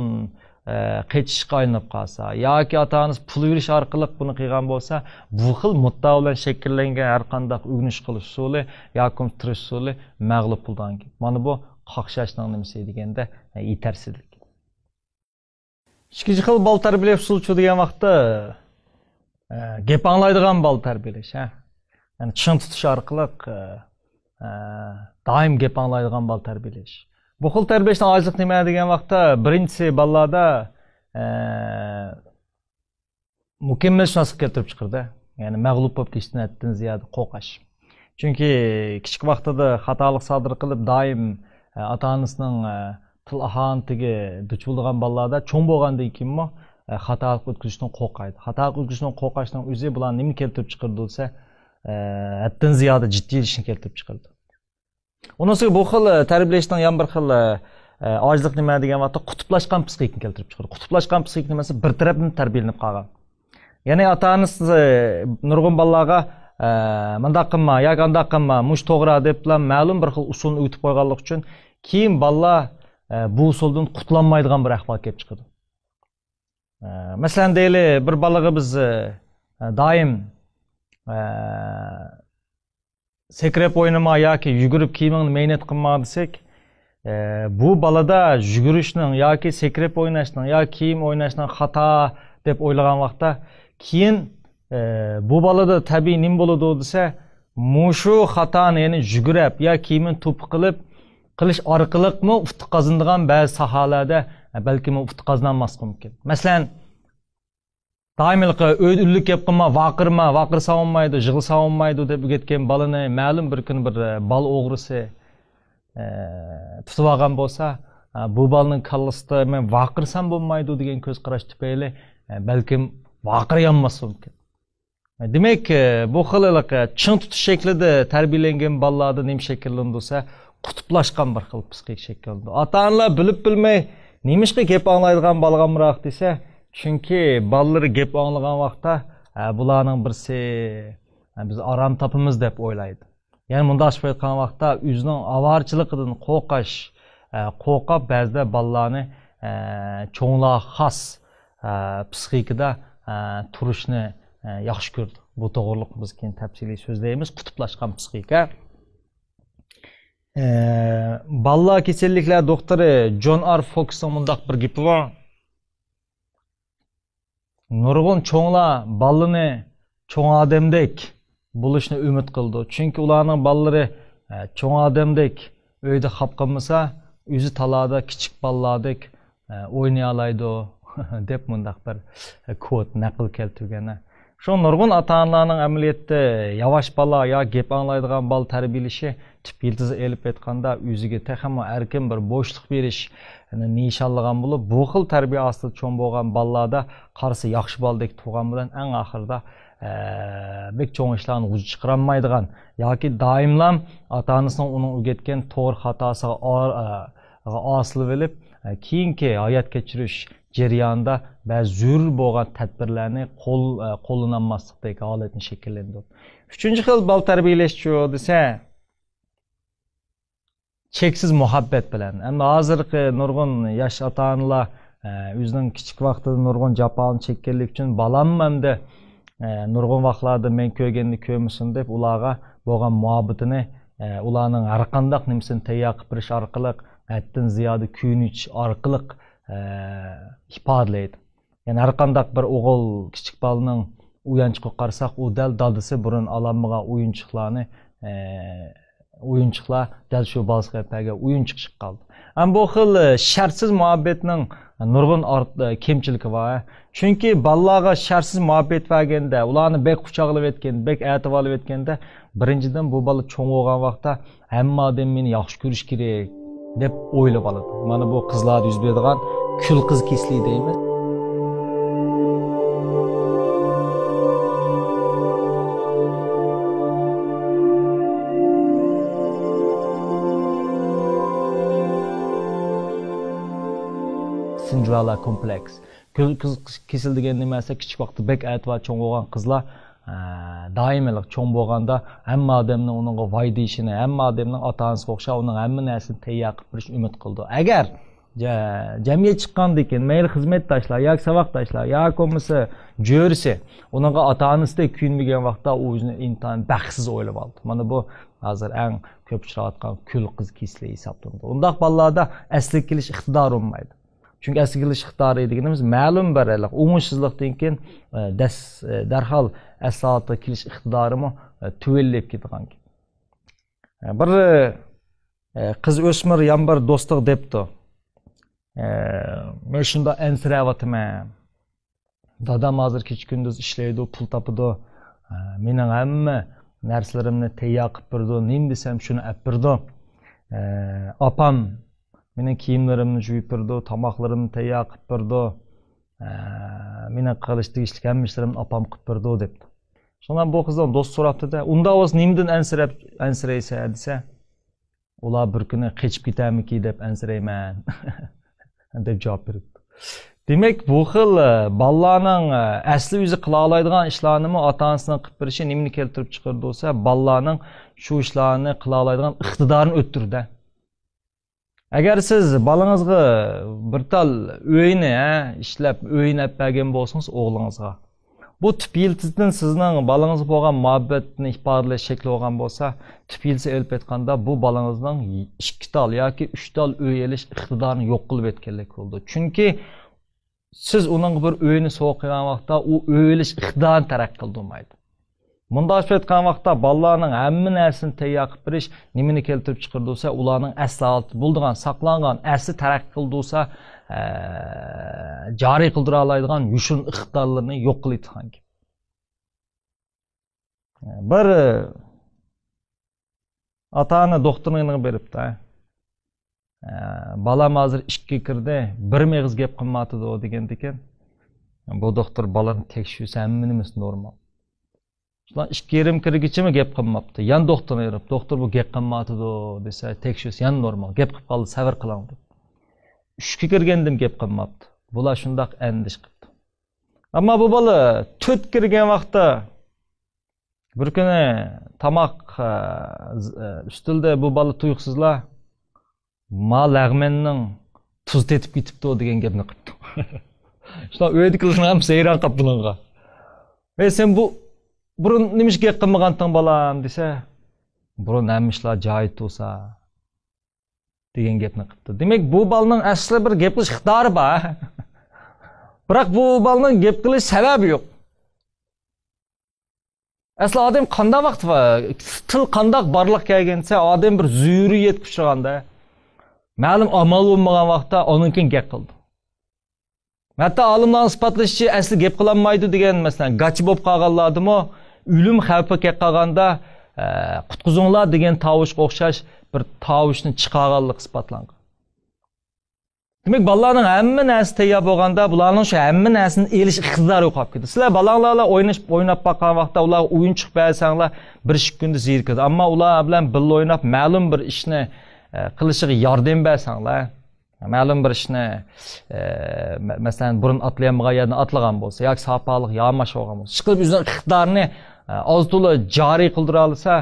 qechishga aylanib qolsa, yoki ota-onasi pul yurish orqali buni qilgan bo'lsa, bu xil mutlaq bilan shakllangan har qanday o'rganish qilish usuli yoki tirish usuli mag'lub bo'lgan. Mana bu qoqishashning nimasi deganda yetersizlik. İkinci xil bal tarbiyalash usulchi degan vaqtda gap anglaydigan bal tarbiyalash, ya'ni chin tutish orqali doim gap anglaydigan bal tarbiyalash. Bu xil tarbiyalashdan ojizlik nima degan vaqtda birinchisi ballarda mukammal shunaqlik keltirib chiqardi. Ya'ni mag'lub bo'lib ketishdan ziyod qo'rqish. Chunki kichik vaqtida xatolik sodir qilib doim ota-onasining til ahontiga duch bo'lgan bolalarda cho'ng bo'lgandan keyinmi xatolik o'tkazishdan qo'rqadi. Xatolik o'tkazishdan qo'rqishdan o'zi bilan nima keltirib chiqardi desa, haddan ziyoda jiddiylikni keltirib chiqardi. Unisiga bu xil tarbiyalashdan ham bir xil ojizlik nima degan vaqtda qutublashgan psixikani keltirib chiqardi. Qutublashgan psixik nimasi bir tarafdan tarbiyalanib qolgan. Ya'ni ota-onasi nurg'un bolalarga mundaq qilma yoki undaq qilma, mush to'g'ri deb bilan ma'lum bir xil usulni o'tib qo'yganlik uchun keyin bolalar bu usuldan qutlanmaydigan bir ahvol kelib chiqadi. Masalan deyli, bir bolaga biz doim sekrep o'ynama yoki yugurib kiyimingni mehnat qilma desak, bu bolada yugurishning yoki sekrep o'ynashning yoki kiyim o'ynashning xato deb o'ylagan vaqtda keyin bu bolada tabiiy nim bo'ladi desa, mushu xatoni ya'ni yugurib yoki kiyimni to'p qilish orqaliqmi ufq qozonadigan ba'zi sohalarda balki ufq qozonolmas mumkin. Masalan, doimlik o'yillik gap qilma, vaqirsa olmaydi, yig'ilsa olmaydi deb o'rgatgan bolani ma'lum bir kun bir bal o'g'risi tutib olgan bo'lsa, bu bolaning kallasida men vaqirsam bo'lmaydi degan ko'z qarash tufayli balkim vaqiryanmas mumkin. Demak, bu xilliq chin tutish shaklida tarbiyalangan bolalarda nima shakllandi qutublashgan bir xil psixik shakllandi. Ota-onalar bilib bilmay nemishqa gap anglaydigan bolaga desa, chunki bolalar gap anglagan vaqtda bularning birsi biz aram topimiz deb o'ylaydi. Ya'ni bunday aytgan vaqtda o'zining avorchiligidan qo'rqib ba'zida bolalarni cho'nglar xos psixikada turishni yaxshi ko'rdi. Bu to'g'riliq biz keyin tafsiliy so'zlaymiz. Qutublashgan psixika. Balla kasalliklar doktori John R. Fox'ning mundaq bir gapi bor. Nurg'un cho'nglar ballani cho'ng odamdek bo'lishni umid qildi. Chunki ularning ballari cho'ng odamdek uyda qolib qolmasa, o'zi talada kichik balladek o'ynay oladi, deb mundaq bir kod naql keltirgan. Şu nurgun ata-analarning amaliyotda yavaş bala ya gep anglaydigan bal tarbiyalashi tip yildizi elib etganda o'ziga texmo erkin bir bo'shliq berish nishonlagan bo'lib, bu xil tarbiya ostida cho'ng bo'lgan balalarda qarisi yaxshi baldek tug'an bilan eng oxirida bek cho'ng ishlarni o'zi chiqarolmaydigan yoki doimlam ata-onasining uning o'rgatgan to'g'ri xatosiga osilib olib, keyingi hayot kechirish jarayonida ba'zi zo'r bo'lgan tadbirlarni qo'llanmaslikdagi holatni shakllantirdi. Uchinchi xil bal tarbiyalash desa, cheksiz muhabbat bilan. Ammo hozirgi nurg'un yosh ota-onalar o'zining kichik vaqtida nurg'un jafoni chekkanlik uchun balam hamda nurg'un vaqtlarda men ko'rganni ko'rmasin deb ularga bo'lgan muhabbatini ularning har qanday nimasini tayyor qilib berish orqali haddan ziyoda kuyinish orqali ifodalaydi. Yani har qanday bir o'g'il kichik bolaning uyanchiqqa qarasak, u dal dadisi burun alanmagan o'yinchiqlar dal shu bolasiga paga o'yinchiq chiqib qoldi. Ham bu xil shartsiz muhabbatning nurg'un kemchiligi bor. Chunki bolalarga shartsiz muhabbat berganda, ularni bek quchoqlab etgan, bek atib olib etganda, birinchidan bu bola cho'ng bo'lgan vaqtda hamma odam meni yaxshi ko'rish kerak deb o'ylab oladi. Mana bu qizlarda yuz beradigan kul qiz keslik deymiz. Cinderella kompleks. Kul qiz kesil degan nimasi kichik vaqtda bek atva cho'ng bo'lgan qizlar doimilik cho'ng bo'lganda hamma odamning uningga voy deyishini, hamma odamning ota-onasiga o'xshab uning hamma narsani tayyor qilib berish umid qildi. Agar jamiyat chiqqandan keyin mayli xizmatdoshlar yoki saboqdoshlar yoki bo'lmasa jo'risi uningga ota-onasidek kuyinmagan vaqtda u o'zini intayin baxtsiz o'ylab oldi. Mana bu hozir eng ko'p uchrayotgan kul qiz kesligi hisoblanadi. Undaq bolalarda asli kelish iqtidori bo'lmaydi. Çünkü asli kelish iqtidori deganimiz ma'lum bir o'ng'ishsizlikdan keyin darhol asli kelish iqtidorimi tuvallab ketgan. Bir qiz o'smir yan bir do'stlik debdi. Men shunda ansirayotiman. Dadam hozir kecha kunduz ishlaydi, pul topadi. Mening hamma narsalarimni tayyor qilib berdi. Nim desam shuni olib berdi. Opam mening kiyimlarimni yuvib berdi, tomoqlarimni tayyor qilib berdi. Mening qilish tegishli hamma ishlarimni opam qilib berdi debdi. Shundan bu qizdan do'st so'rabdi-da, unda o'z nimdan ansiraysa desa, ular bir kuni qechib ketamiki deb ansirayman deb javob berdi. Demak, bu xil bolalarning asli o'zi qila oladigan ishlarni ota-onasining qilib berishi nimani keltirib chiqardi bo'lsa, bolalarning shu ishlarni qila oladigan iqtidorini o'ttirdi. Agar siz balangizga bir tal o'yini ishlab, o'ynab bergan bo'lsangiz o'g'lingizga, bu tip yildizdan sizning balangizga bo'lgan muhabbatni ifodalash shakli bo'lgan bo'lsa, tip yildizi elib etganda bu balangizning 2 tal yoki 3 tal o'yilish iqtidorini yo'q qilib etganlik bo'ldi. Chunki siz uning bir o'yini so'qigan vaqtda u o'yilish iqtidorini taraqqiy qildirmaydi. Mundaq etgan vaqtda bolalarning hamma narsasini tayyor qilib berish nimani keltirib chiqardiysa, ularning asli bo'lgan, saqlangan, asli taraqqiy qildiysa, joriy qildira oladigan yushun iqtidorlarini yo'q qilgan. Bir ota-ona doktorning yoniga beribdi. Balam hozir ishga kirdi, bir meg'iz gap qilmadi deganda ekan. Bu doktor balani tekshirsa hammanimiz normal. Şulan 2,5 kirgichimi gap qilmabdi. Yan doktorni berib, doktor bu gap qilmadi desa, tekshirsa yan normal. Gap qilib qoldi, sabr qiling deb. 3ga kirgandim gap qilmabdi. Bular shundaq andish qildi. Ammo bu bola 4 kirgan vaqtda bir kuni tamoq ustilda bu bola tuyuqsizlar ma lag'menning tuz tetib ketibdi degan gapni qildi. Shular o'ydikilarni ham seyron qilib bunga. Sen bu burun nimishga qilmaganting bolam desa, burun hamishlar joyi to'sa degan gapni qildi. Demak, bu bolaning asli bir gap qilish iqtidori bor. Biroq bu bolaning gap qilish sababi yo'q. Asli odam qanday vaqt va til qanday barliq kelgansa, odam bir zuriyat kuchirganda, ma'lum amal bo'lmagan vaqtda onunkin gap qildi. Hatta olimlarning isbotlashicha asli gap qilinmaydi degan, masalan, gachi bo'lib qolganlardimi, o'lim xavfi kelib qolganda qutqizinglar degan tovushga o'xshash bir tovushni chiqarganlik isbotlangan. Demak, bolalarning hamma narsa tayyor bo'lganda, bularning shu hamma narsani elish iqtidori yo'qolib ketdi. Sizlar bolalarla o'ynab boqqan vaqtda ular o'yinchiq bersanglar, bir ish kunda zerikadi. Ammo ular bilan birga o'ynab, ma'lum bir ishni qilishiga yordam bersanglar, ma'lum bir ishni masalan burun atlayamagan yerdan atlagan bo'lsa, yoki sapaliq yamash olgan bo'lsa, chiqib o'zining iqtidorini oz-to'la joriy qildira olsa,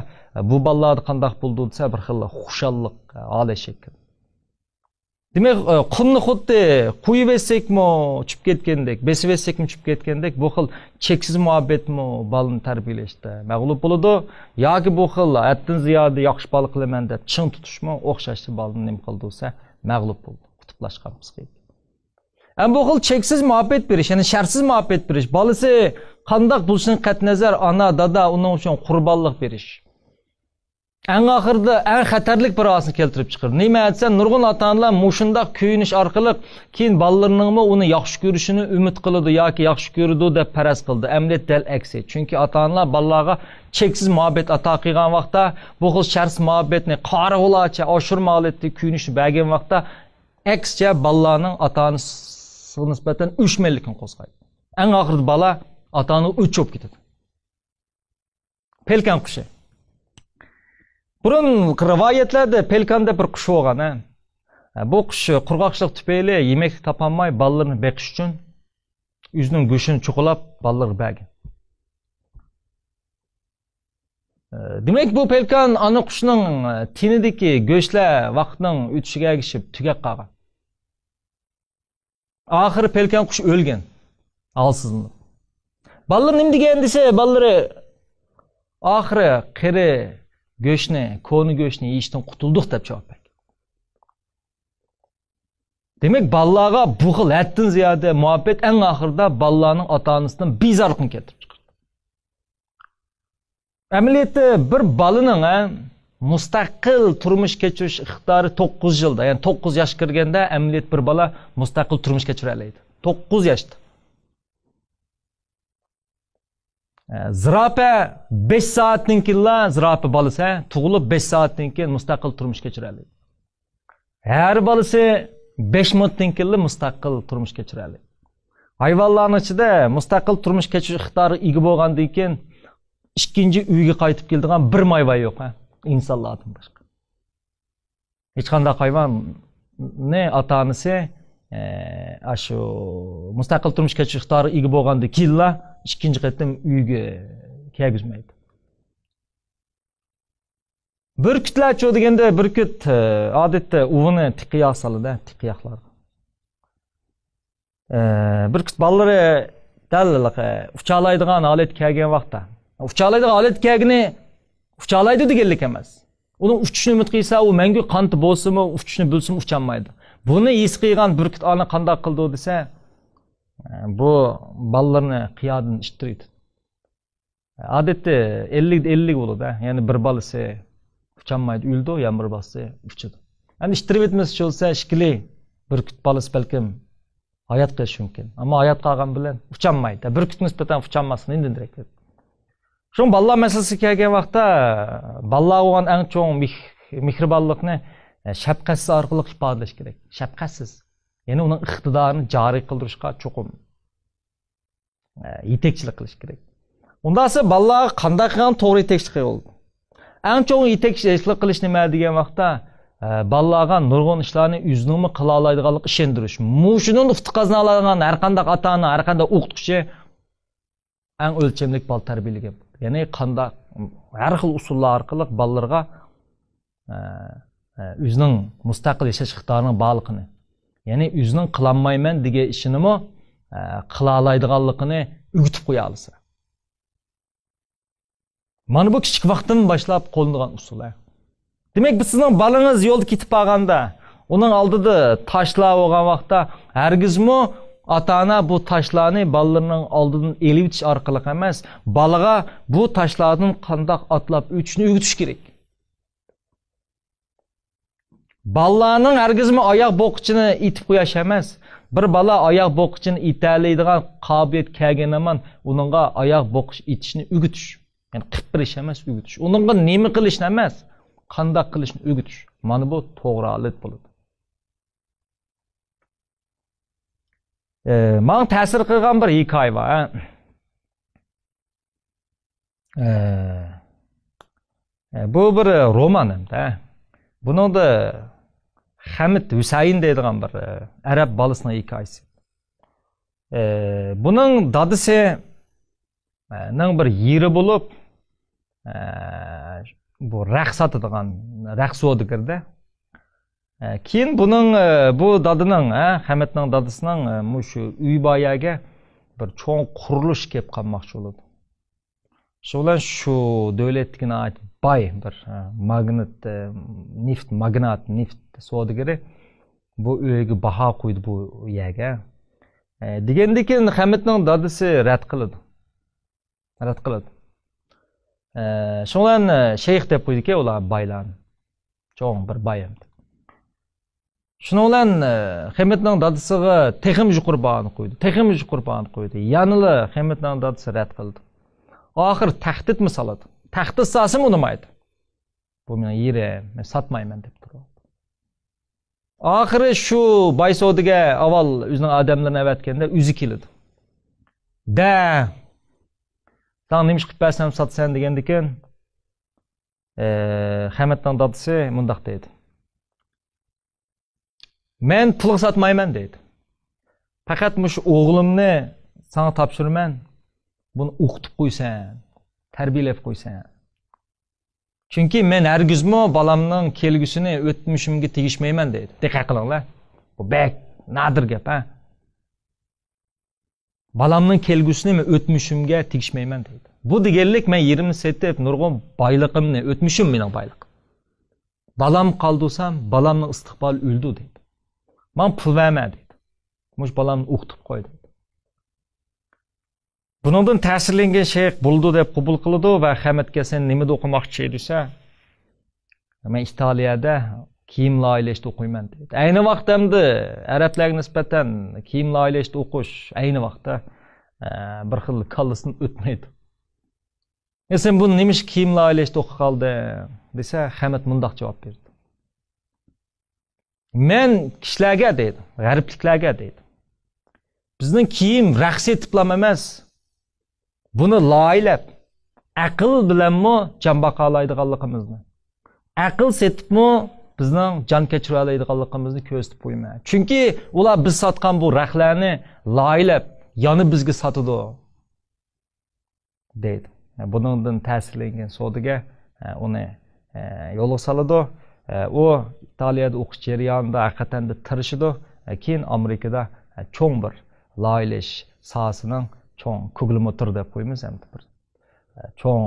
bu bolalarni qanday bo'ldi desa, bir xil xushallik holi shekil. Demak, qumni xuddi qo'yib etsekmi, uchib ketgandek, besib etsekmi, uchib ketgandek, bu xil cheksiz muhabbatmi bolani tarbiyalashda mag'lub bo'ladi, yoki bu xil atdan ziyoda yaxshi bola qilaman deb ching tutishmi, o'xshashli bolani nima qildi desa, mag'lub bo'ldi, qutblashgan psixik. Bu xil cheksiz muhabbat berish, ya'ni shartsiz muhabbat berish, bolasi qanday bo'lishidan qat'nazar ana, dada uning uchun qurbonlik berish. Eng oxirida eng xatarlik bir asını keltirib chiqardi. Nima aytsa, nurg'un ota-onalar mushundaq kuyinish orqali keyin bolalarning uni yaxshi ko'rishini umid qiladi yoki yaxshi ko'rdi deb faraz qildi. Amliyat dal aksi. Chunki ota-onalar bolalarga cheksiz muhabbat ato qilgan vaqtda, bu xil shartsiz muhabbatni qarg'ulacha oshirmoqlikni kuyinishni bergan vaqtda aksicha bolalarning ota-onasiga nisbatan o'chmanlikni qo'zg'aydi. Eng oxirida bola ota-ona o'chib ketadi. Pelkan qushi. Burun rivoyatlarda pelkanda bir qush bo'lgan. Bu qush qurg'oqchilik tufayli yemek topolmay bolalarni beqish uchun o'zining go'shini cho'qilab bolalarga bergan. Demak, bu pelkan ana qushning tenidagi go'shtlar vaqtning o'tishiga ergishib tugab qolgan. Oxiri pelkan qush o'lgan. Alsizlanib. Bolalar nima degan desa, bolalari oxiri qiri go'shtni, ko'ni go'shtni yeyishdan qutuldik deb javob berdi. Demak, bolalarga bu xil haddan ziyoda muhabbat eng oxirida bolalarning ota-onasidan bezorlikni keltirib chiqardi. Amaliyotda bir bolaning mustaqil turmush kechirish iqtidori 9 yilda, ya'ni 9 yosh kirganda amaliyot bir bola mustaqil turmush kechira oladi. 9 yoshda. Zirafa 5 soatdan keyin zirafa bolasi tug'ilib 5 soatdan keyin mustaqil turmush kechira oladi. Har bolasi 5 minutdan keyin mustaqil turmush kechira oladi. Hayvonlarning ichida mustaqil turmush kechirish iqtidori ega bo'lgandan keyin ikkinchi uyga qaytib keladigan bir mayva yo'q, insonlardan boshqa. Hech qanday hayvonni ota-onasi shu mustaqil turmush kechirish iqtidori ega bo'lgandan keyin ikkinchi qatim uyga kelgizmaydi. Burkutlar cho deganda burkut odatda uvini tiqiyoq soladi, tiqiyoqlar. Burkut bolalari dalaqa uchalaydigan holat kelgan vaqtda, uchalaydigan holat kelgani uchalaydi deganlik emas. Uning uchishni umid qilsa, u mangu qanti bo'lsa-mi, uchishni bilsa-mi ucholmaydi. Buni his qilgan burkut ona qanday qildi desa, bu bolalarni qiyodan ishtirdi. Odatda 50 bo'ladi, ya'ni bir bolasi ucholmaydi, o'ldi, yana bir bolasi uchadi. Endi ishtirib etmasa bo'lsa, shikli burkut bolasi balkim hayot qilishi mumkin. Ammo hayot qolgan bilan ucholmaydi. Burkut nisbatan ucholmasini indindirek. Shu bolalar masalasiga kelgan vaqtda bolalar bo'lgan eng cho'ng mehribonlikni shafqatsiz orqali ifodalash kerak. Shafqatsiz. Ya'ni uning iqtidorini joriy qildirishga cho'qim yetakchilik qilish kerak. Undasa bolalar qanday qilgan to'g'ri yetakchilik qiladi. Eng cho'ng yetakchilik qilish nima degan vaqtda bolalarga nurg'un ishlarni o'zini qila oladiganlik ishondirish. Mushuning uftiqazini oladigan har qanday ota-ona, har qanday o'qituvchi eng o'lchamlik bola tarbiyalagan. Ya'ni qanday har xil usullar orqali bolalarga o'zining mustaqil yashash iqtidorini borligini, ya'ni o'zining qilanmayman degan ishini qila oladiganligini o'rgatib qo'ya olsa. Mana bu kichik vaqtdan boshlab qo'llanilgan usul. Demak, biz sizning bolangiz yo'lda ketib qolganda, uning oldida toshlar bo'lgan vaqtda hargizmi ota-ona bu toshlarni bolalarning oldidan elib o'tish orqali emas, bolaga bu toshlardan qanday atlab o'tishni o'rgatish kerak. Bolalarning hargizmi oyoq boqichini itib qo'yash emas, Bir bala oyoq boqishini italaydigan qobiliyat kelgan aman uningga oyoq boqish itishni o'gitish. Ya'ni qilib bir ish emas, o'gitish. Uningga nima qilishni emas, qanday qilishni o'gitish. Mana bu to'g'ri olat bo'ladi. Menga ta'sir qilgan bir hikoya bor. Bu bir roman hamda. Buningda Hamid Husayn deydigan bir Arab balasining hikoyasi. Buning dadisi ning bir yeri bo'lib, bu raqs sotadigan raqs savdogarda. Keyin buning bu dadining, Hamidning dadisining shu uy boyaga bir cho'ng qurilish kelib qolmoqchi bo'ladi. Shu bilan shu davlatga ait boy bir neft savdogari bu uyga baho qo'ydi bu yerga. Degandan keyin Hamidning dadisi rad qiladi. Shu bilan shayx deb qo'ydi-ku ular boylarni. Cho'ng bir boy. Shuni bilan Hamidning dadisiga texim qurboni qo'ydi. Yanılı Hamidning dadisi rad qildi. Oxir tahdid misoladi. Tahdid solsam unamaydi. Bu meni yeri, men sotmayman deb turadi. Oxiri shu boy savdoga avval o'zining odamlarini avatganda o'zi keladi. Sen nima qilib bersam sotsan degandan keyin Hamidning dadisi mundaq deydi. Men pulga sotmayman deydi. Faqat mush o'g'limni sana topshiraman. Buni o'qitib qo'ysan, tarbiyalab qo'ysan. Chunki men hargizmi balamning kelgusini o'tmishimga tegishmayman deydi. Diqqat qilinglar. Bu bek nadir gap, ha. Balamning kelgusini men o'tmishimga tegishmayman deydi. Bu deganlik men yerimni setib, nurg'un boyliqimni, o'tmishim mening boyliq. Balam qoldursam, balamning istiqboli o'ldi deydi. Men pul vermem deydi. Mush balamni o'qitib qo'ydi. Bundan ta'sirlangan shayx bo'ldi deb qabul qildi va Hamidga sen nimada o'qimoqchi edingsa, men Italiyada kiyim loyilashda o'qiyman dedi. Ayni vaqtda arablarga nisbatan kiyim loyilashda o'qish ayni vaqtda bir xil kallasini o'tmaydi. Sen buni nimish kiyim loyilashda o'qib qolding desa, Hamid mundaq javob berdi. Men kishilarga dedi, g'arbliklarga dedi. Bizning kiyim raqs etiblam emas. Buni loyilab, aql bilanmi jon boqalaydiganligimizni, aql setibmi bizning jon kechira oladiganligimizni ko'rsatib qo'yma. Chunki ular biz sotgan bu raqlarni loyilab, yana bizga sotadi deydi. Buningdan ta'sirlangan savdoga uni yo'lga soladi. U Italiyada o'qish jarayonida haqiqatan tirishidi. Keyin Amerikada cho'ng bir loyilash sohasining cho'ng kuglomotor deb qo'yamiz ham bir cho'ng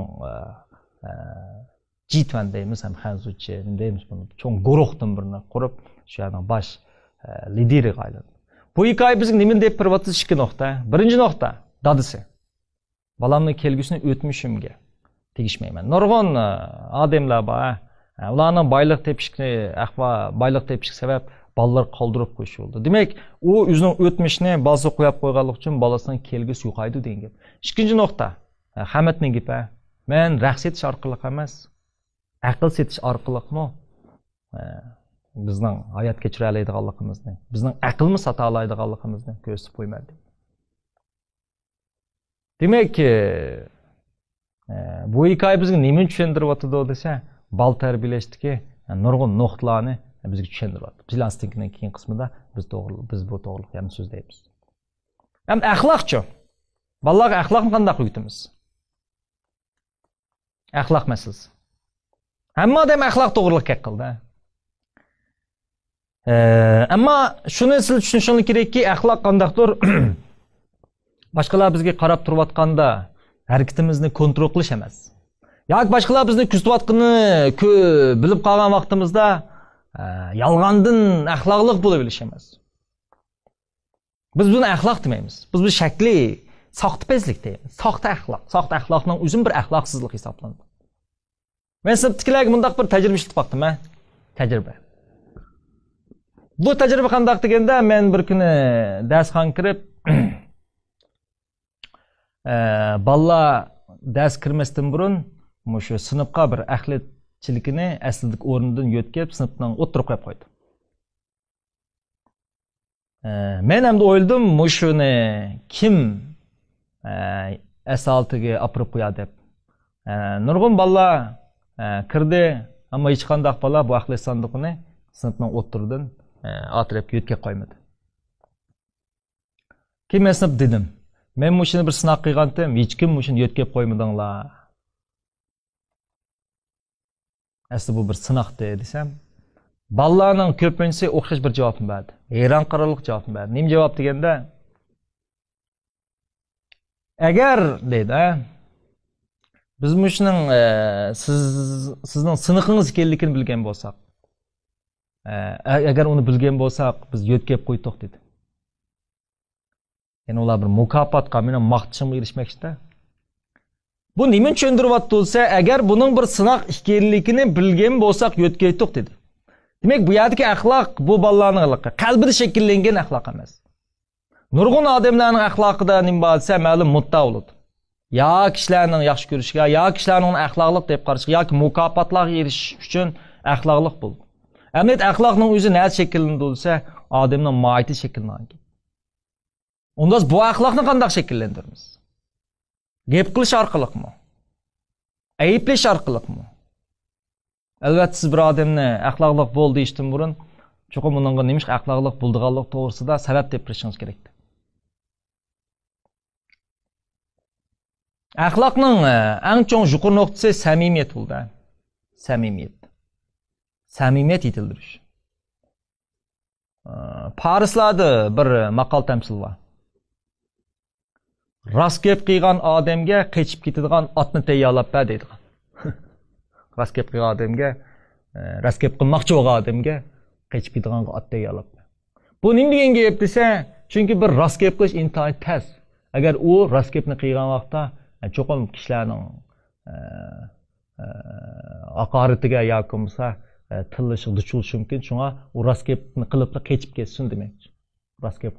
G20 deymiz ham hanzuchi deymiz buni. Cho'ng guruhdan birini qurib, shu yerning bosh lideriga aylandi. Bu hikoya bizga nima deb turibdi? Ikki nuqta. Birinchi nuqta, dadisi. Balamning kelgusini o'tmishimga tegishmayman. Nurg'un odamlar bor. Ularning boylik tepishlik sabab bolalar qoldirib qo'yish bo'ldi. Demak, u o'zining o'tmishini balsa qo'yib qo'yganlik uchun bolasining kelgusi yo'qaydi degan gap. Ikkinchi nuqta, Hamidning gapi, men raqs etish orqali emas, aql setish orqali bizning hayot kechira oladiganligimizni, bizning aqlni sota oladiganligimizni ko'rsatib qo'ymaydi. Demak, bu hikoya bizga nima tushuntiryapti desa, bal tarbiyalashdagi nurg'un nuqtalarni bizga tushuntiryapti. Bilanstikning keyin qismida biz bu to'g'riliq yana so'zlaymiz. Ham axloqchi. Balalarga axloqni qanday o'rgatamiz? Axloq masalasi. Hamma odam axloq to'g'riliqqa qildi. Ammo shuni siz tushunishingiz kerakki, axloq qandaqdir boshqalar bizga qarab turayotganda harakatimizni kontrol qilish emas. Yoki boshqalar bizni kuzatayotganini bilib qolgan vaqtimizda yolg'ondan axloqliq bo'lib bilish emas. Biz buni axloq demaymiz. Biz bu shakli soxtapazlik deymiz. Soxta axloq. Soxta axloqning o'zim bir axloqsizlik hisoblanadi. Men sizlarga bundaq bir tajriba ishlatib baqdim, tajriba. Bu tecrübe qandaq degende men bir kuni darsxonaga kirib balla ders kirmesden burun şu sınıfqa bir ahletchilikini aslidik o'rnidan yo'tkab sınıfdan o'tirib qo'yib qo'ydi. Men hamda o'yladim, shuni kim S6ga apirib qo'yadi deb. Nurg'un balla kirdi, ammo hech qanday balla bu ahlet sandiqini sınıfdan o'tirdan atirib yo'tkab qo'ymadi. Keyin men sınıf dedim. Men shuni bir sinaq qilgandim, hech kim shuni yo'tkab qo'ymadinglar. Asli bu bir sınaqdi desem, ballarning ko'pincha o'xshash bir javobni berdi. Hayron qararliq javobni berdi. Nima javob deganda, agar dedi, biz shuning sizning siniqingiz ekanligini bilgan bo'lsak, agar uni bilgan bo'lsak, biz yo'tkab qo'ydik dedi. Yani ular bir mukofotga meni maqtashimga erishmoqda. Bu nima tushuntiryapti bo'lsa, agar buning bir sinoq ekanligini bilgan bo'lsak, yo'tkaydik dedi. Demak, bu yerdagi axloq bu bolalarning axloqi, qalbida shakllangan axloq emas. Nurg'un odamlarning axloqida nima bo'lsa, ma'lum mutta bo'ladi. Ya kishilarning yaxshi ko'rishiga, ya kishilarning axloqliq deb qarashiga, yoki mukofotlarga erishish uchun axloqliq bo'ldi. Amaliyat axloqning o'zi nima shakllandi bo'lsa, odamning mohiyati shakllangan. Unda bu axloqni qanday shakllantiramiz? Gap qilish orqaliqmi? Ayıplash orqaliqmi? Albatta siz bir odamni axloqliq bo'ldi deyishdan burun, cho'qim uningga nima axloqliq bo'ldiganlik to'g'risida sabab deb bilishingiz kerak. Axloqning eng cho'ng yuqori nuqtasi samimiyat bo'ldi. Samimiyat. Samimiyat yetildirish. Parislarda bir maqol tamsil var. Rast gap qilgan odamga qechib ketadigan otni tayyorlab ber deydigan. Rast gap qilgan odamga, rast gap qilmoqchi bo'lgan odamga qechib ketadigan ot tayyorlab ber. Bu nima degan gap desa, chunki bir rast gap qilish intoyin tez. Agar u rast gapni qilgan vaqtda cho'qim kishilarning haqoratiga yoki bo'lmasa tillashiga duch bo'lishi mumkin. Shunga u rast gapni qilib qechib ketsin demoqchi. Rast gap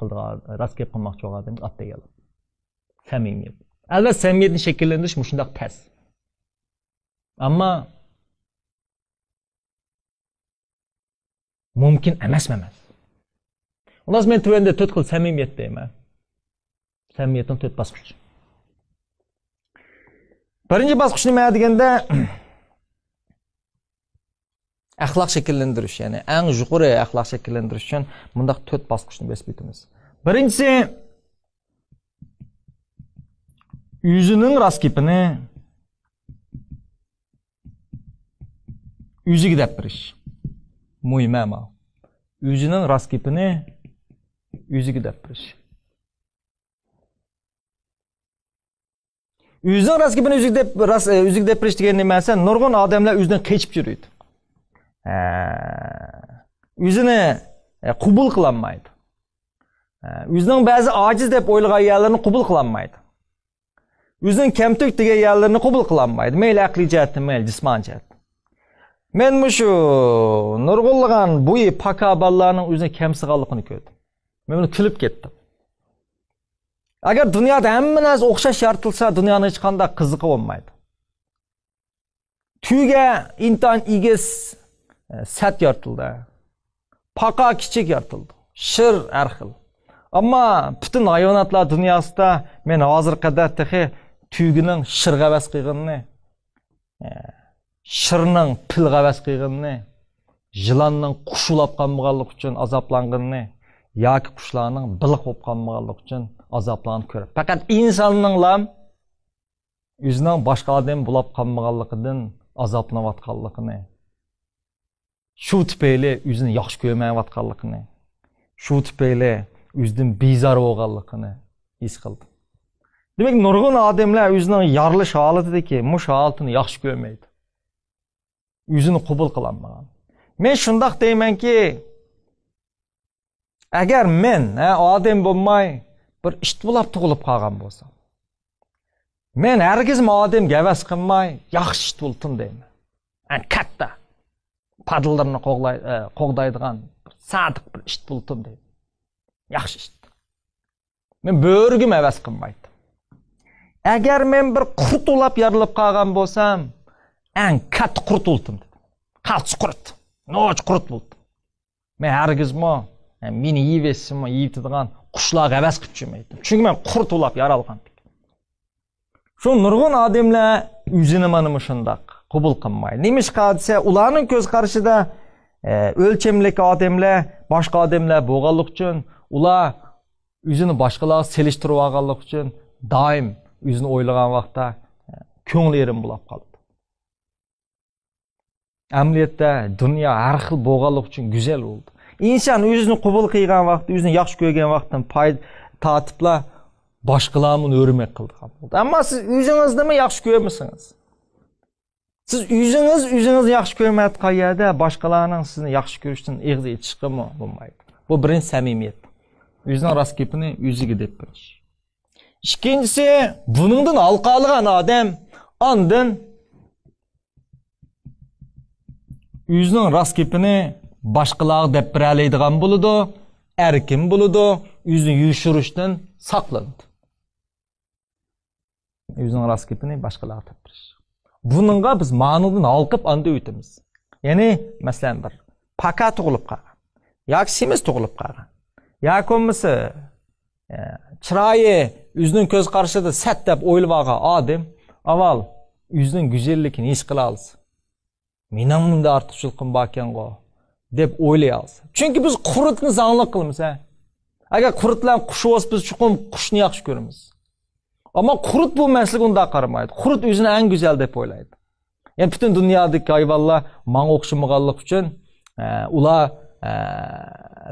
qilmoqchi bo'lgan odam ot tayyorlab. Samimiyat. Albatta samimiyatni shakllantirish shunday tez. Ammo mumkin emas. Undan men tuvanda 4 xil samimiyat deyman. Samimiyatning 4 bosqichi. Birinchi bosqich nima deganda axloq shakllantirish, ya'ni eng yuqori axloq shakllantirish uchun bundaq 4 bosqichni besib o'tamiz. Birinchisi yüzünün raskipini yüzüge dep biriş. Muhim ama. Yüzünün raskipini yüzüge dep biriş. Yüzünün raskipini yüzüge dep biriş degen nemesi, nurg'un odamlar yüzünden keçip yürüydü. Yüzünü qubul qılanmaydı. Yüzünün bazı aciz dep o'ylagan yerlerini qubul qılanmaydı. Yüzün kemtik degan yerlerini qubul qılanmaydı. Meyli aqli jihatdan, meyli jismoniy jihatdan. Men shu nurg'unlagan bo'yi paka bolalarning o'zini kamsiganligini ko'rdim. Men uni kulib ketdim. Agar dunyoda hamma narsa o'xshash yaratilsa, dunyoning hech qanday qiziqi bo'lmaydi. Tuyga inton egiz sat yaratildi. Paka kichik yaratildi. Shir har xil. Ammo butun hayvonotlar dunyosida men hozir qadar tehi tüyünün şırğa bas qilganini, shirning pilga bas qilganini, yılanning qushulab qolmaganlik uchun azoblanganini yoki qushlarning biliq bo'lib qolmaganlik uchun azoblanib ko'rib. Faqat insonning lam o'zining boshqa odam bo'lib qolmaganligidan azoblanayotganligini, shu tufayli o'zini yaxshi ko'rmayotganligini, shu tufayli o'zidan bezor bo'lganligini his qildim. Demek nurg'un odamlar o'zining yorilish holatidagi mush holatini yaxshi ko'rmaydi. O'zini qabul qilolmagan. Men shundoq deymanki, agar men odam bo'lmay bir ishti bo'lib tug'ilib qolgan bo'lsam, men hargiz odamga havas qilmay yaxshi ishti bo'ldim deyman. Katta. Падылдарына қоғдайдыған садық бір ішт бұлтым дейді. Яқшы ішт. Мен бөргім әвәс қылмайды. Әгер мен бір құрт улап ярылып қалған болсам, ән кәт құрт ұлтым дейді. Қатсы құрт. Ноч құрт бұлтым. Мен әргіз мо, мені иевесім мо, иевтідіған құшлағы әвәс қып жүрмейді. Çünkü мен құрт улап яралған. Şu nurgun adamlar yüzünü manımışındak, kubul kılmayı. Neymiş kadise, ulanın göz karşıda ölçemlik adamlar, başka adamlar boğalık için, ula yüzünü başkalığa seliştirip ağalık için, daim yüzünü oylayan vaxta köngül yerim bulap kaldı. Əmliyette dünya her xil boğalık için güzel oldu. İnsan yüzünü kubul kıygan vaxtı, yüzünü yaxşı görgen vaxtın tatipla başkalarının örmek kıldıqan oldu. Ama siz yüzünüzde mi yaxşı görmüsünüz? Siz yüzünüz yaxşı görmədikən yerdə başkalarının sizin yaxşı görüşdən eğzi çıqı mı bulmaydı? Bu birinci səmimiyet. Yüzünün rast kepini yüzü gidip bilir. İkincisi, bunundan alqalıqan adam andın yüzünün rast kepini başkaları dep birəleydiğen buludu, erkin buludu, yüzünü yuşuruşdan saklandı. Yüzünün rast kepini başkaları dep bilir. Bununla biz manıdan alqıp anda ötemiz. Yani, mesela bir paka tuğulup qalğan, yoki semiz tuğulup qalğan, yoki olmasa çırayı yüzünün göz qarşıda sət dep oyluvağa adam, aval yüzünün güzellikini his qila alsın. Menin bunda artıqçılıqım baken go dep oylay alsın. Çünkü biz qurutni zanlıq qılmız. Agar qurutlan quşu olsa biz çuqum quşni yaxşı görürüz. Ama qurut bu məsələ onda qaramaydı. Qurut özünü en güzel dep oylaydı. Yani bütün dünyadaki hayvanlar man oxşamağanlıq üçün ular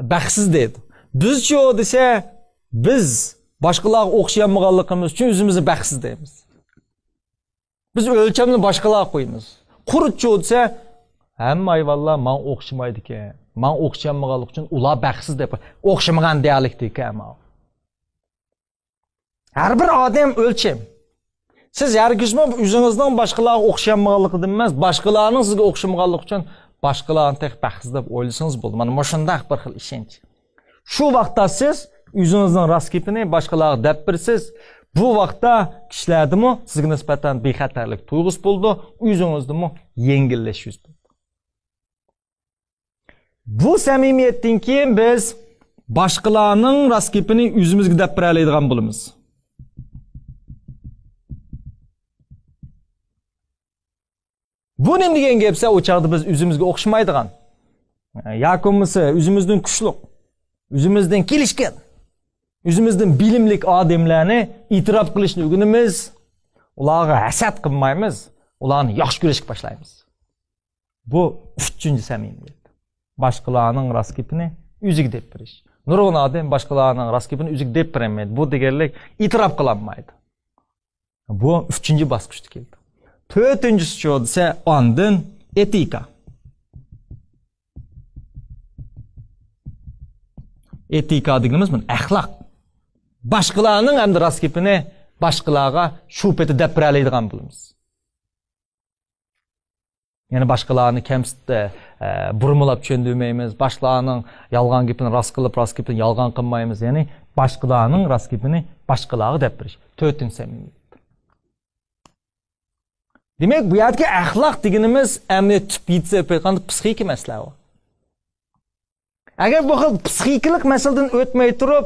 bəxtsiz deydi. Bizçe o dese biz başqalarga oxşayamağanlığımız üçün özümüzü bəxtsiz deyimiz. Biz ölçemini başqalarga qoyumuz. Qurutçu o dese həmmə hayvanlar man oxşamaydı ki, man oxşayamağanlıq üçün ular bəxtsiz deyip oxşamağan deyəlikdir ki, ama. Her bir adam ölçem. Siz yargıçma yüzünüzden başkalarına oxşayanmağanlığı demez, başkalarının sizge oxşamağanlığı için başkalarını tek bəxtsiz deyip oylasanız buldu. Mana moşundaq bir xil işenç. Şu vaxtda siz yüzünüzden rast kepini başkalarına dep birsiz. Bu vaxtda kişilərdə mi sizge nisbətən bexatarlik tuyğusu buldu, yüzünüzdə mi yengilleş yüz buldu. Bu səmimiyyətdən keyin biz başkalarının rast kepini yüzümüzge dep birəleydigan bulumuz. Bu ne degan gepse o çağda biz yüzümüzge oxşamaydigan. Yakınmısı yüzümüzden güçlük, yüzümüzden kelişken, yüzümüzden bilimlik adamlarını itiraf qilishni o'rganamiz, ularga hasad qilmaymiz, ularni yaxshi ko'rishga başlaymiz. Bu üçüncü samimiyet. Başkalarının rast kepini yüzüge dep birish. Nurg'un odam başkalarının rast kepini yüzüge dep bermaydi. Bu deganlik itiraf qilinmaydi. Bu üçüncü basqıchda keldi. Dördüncüsü şu ise andın etika. Etika dediğimiz mi? Ahlak. Başkalarının hem de rast kepini başkalarına şüpheti dep birəleydigan bulumuz. Yani başkalarını kemsitde burmulap çöndürmeyimiz, başkalarının yalgan kepini rast kılıp rast kepini yalgan kılmayımız. Yani başkalarının rast kepini başkalarına dep birish. Dördüncü samimiyet. Demek bu yerdeki ahlak deganimiz emni tüp yetsa öpeyotganda psixika masala o. Agar bu xil psixikalik masaladan o'tmay turib,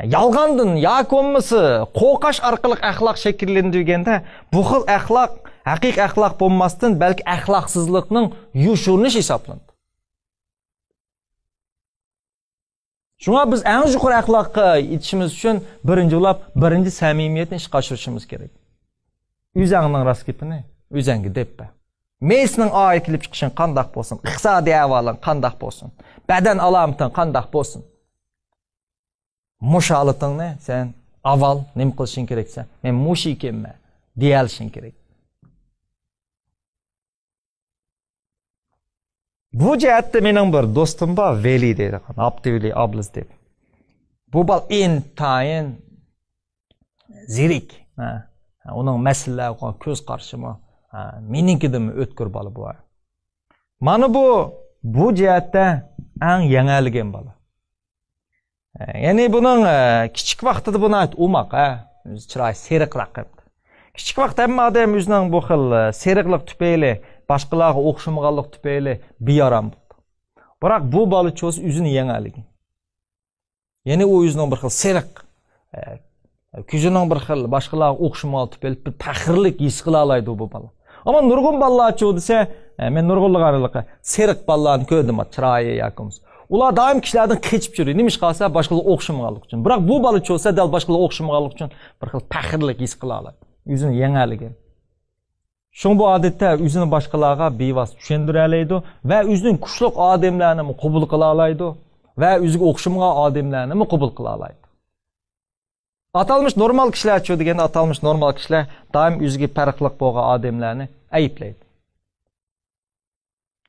yalgandın yoki bo'lmasa qo'rqash orqali axloq shakllantirganda, bu xil axloq haqiqiy axloq bo'lmasdan balki axloqsizlikning yushurinishi hisoblanadi. Shunga biz eng yuqori axloqqa yetishimiz uchun birinchi samimiyatni ishga oshirishimiz kerak. Yüzünün rast kepini yüzünge dep be. Mesinin aya kelip çıkışın qandaq bolsun, iqtisadi ahvalın qandaq bolsun, badan alamatın qandaq bolsun. Muş halatını sen aval nim qilishing keraksa, men mush ekanman deyalishing kerak. Bu jihatda mening bir do'stim bor, Veli deydi, Abduveli Abliz deb. Bu bal intayin zirik. Onun meseleleri göz karşıma, meninkidimi ötkür balı bu. Mana bu jihatda eng yangiligim bola. Ya'ni buning kichik vaqtida buni umaq, o'zi chiroy seriqroq qilibdi. Kichik vaqtda hamma odam o'zining bu xil seriqlik tufayli, boshqalarga o'xshamaganlik tufayli bearam bo'ldi. Biroq bu bola cho'si o'zini yangiligi. Ya'ni u o'zining bir xil seriq, ko'zining bir xil boshqalarga o'xshamaganlik tufayli bir faxrlik his qila oladi bu bola. Ama nurgun balalar çoğu dese, men nurgunluq arılıqı, seriq balalarını gördüm, çırayı yakımız. Ular daim kişilerden keçip yürüyor. Neymiş kalsa başkaları okşamalık için. Bırak bu balı çoğusa del başkaları okşamalık için bir xil faxrlik his qılarlar. Yüzünü yengerligi. Şun bu adette yüzünü başkalarına bevas düşündüreleydi ve yüzünün kuşluk ademlerini mi qabul qılalaydı ve yüzüge okşamalı ademlerini mi qabul qılalaydı. Atalmış normal kişiler çoğu degende atalmış normal kişiler daim yüzüge farqlıq bo'lgan ademlerini ayıplaydı.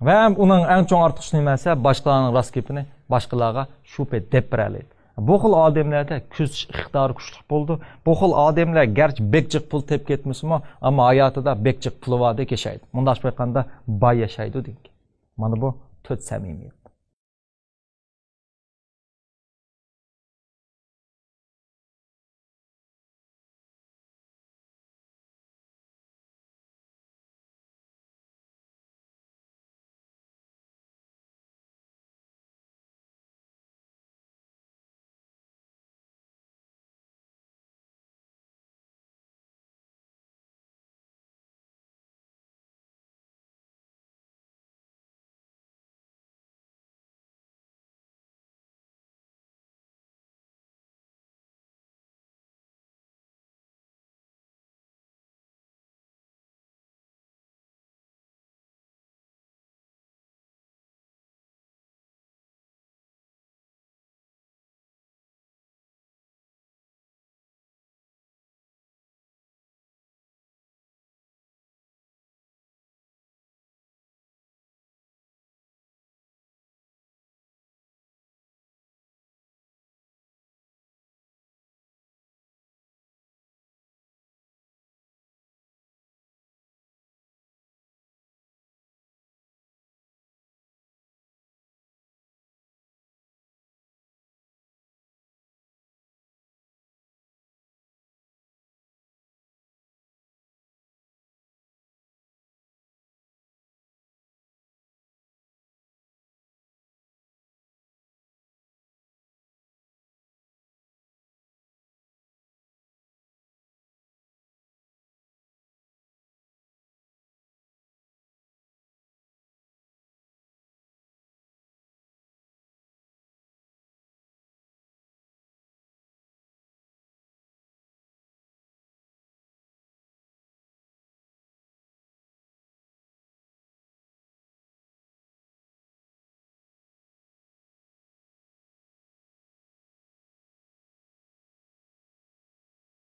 Ve onun en çok artış nimesi başkalarının raskepini başkalarına şüphe dep bereleydi. Bu xil ademlerde küz iqtidarı güçlük buldu. Bu xil ademler gerçi bekçik pul tep ketmişmi ama hayatında bekçik pulu vardı yaşaydı. Bundaş bakanda bay yaşaydı deyik. Mana bu tut samimiyet.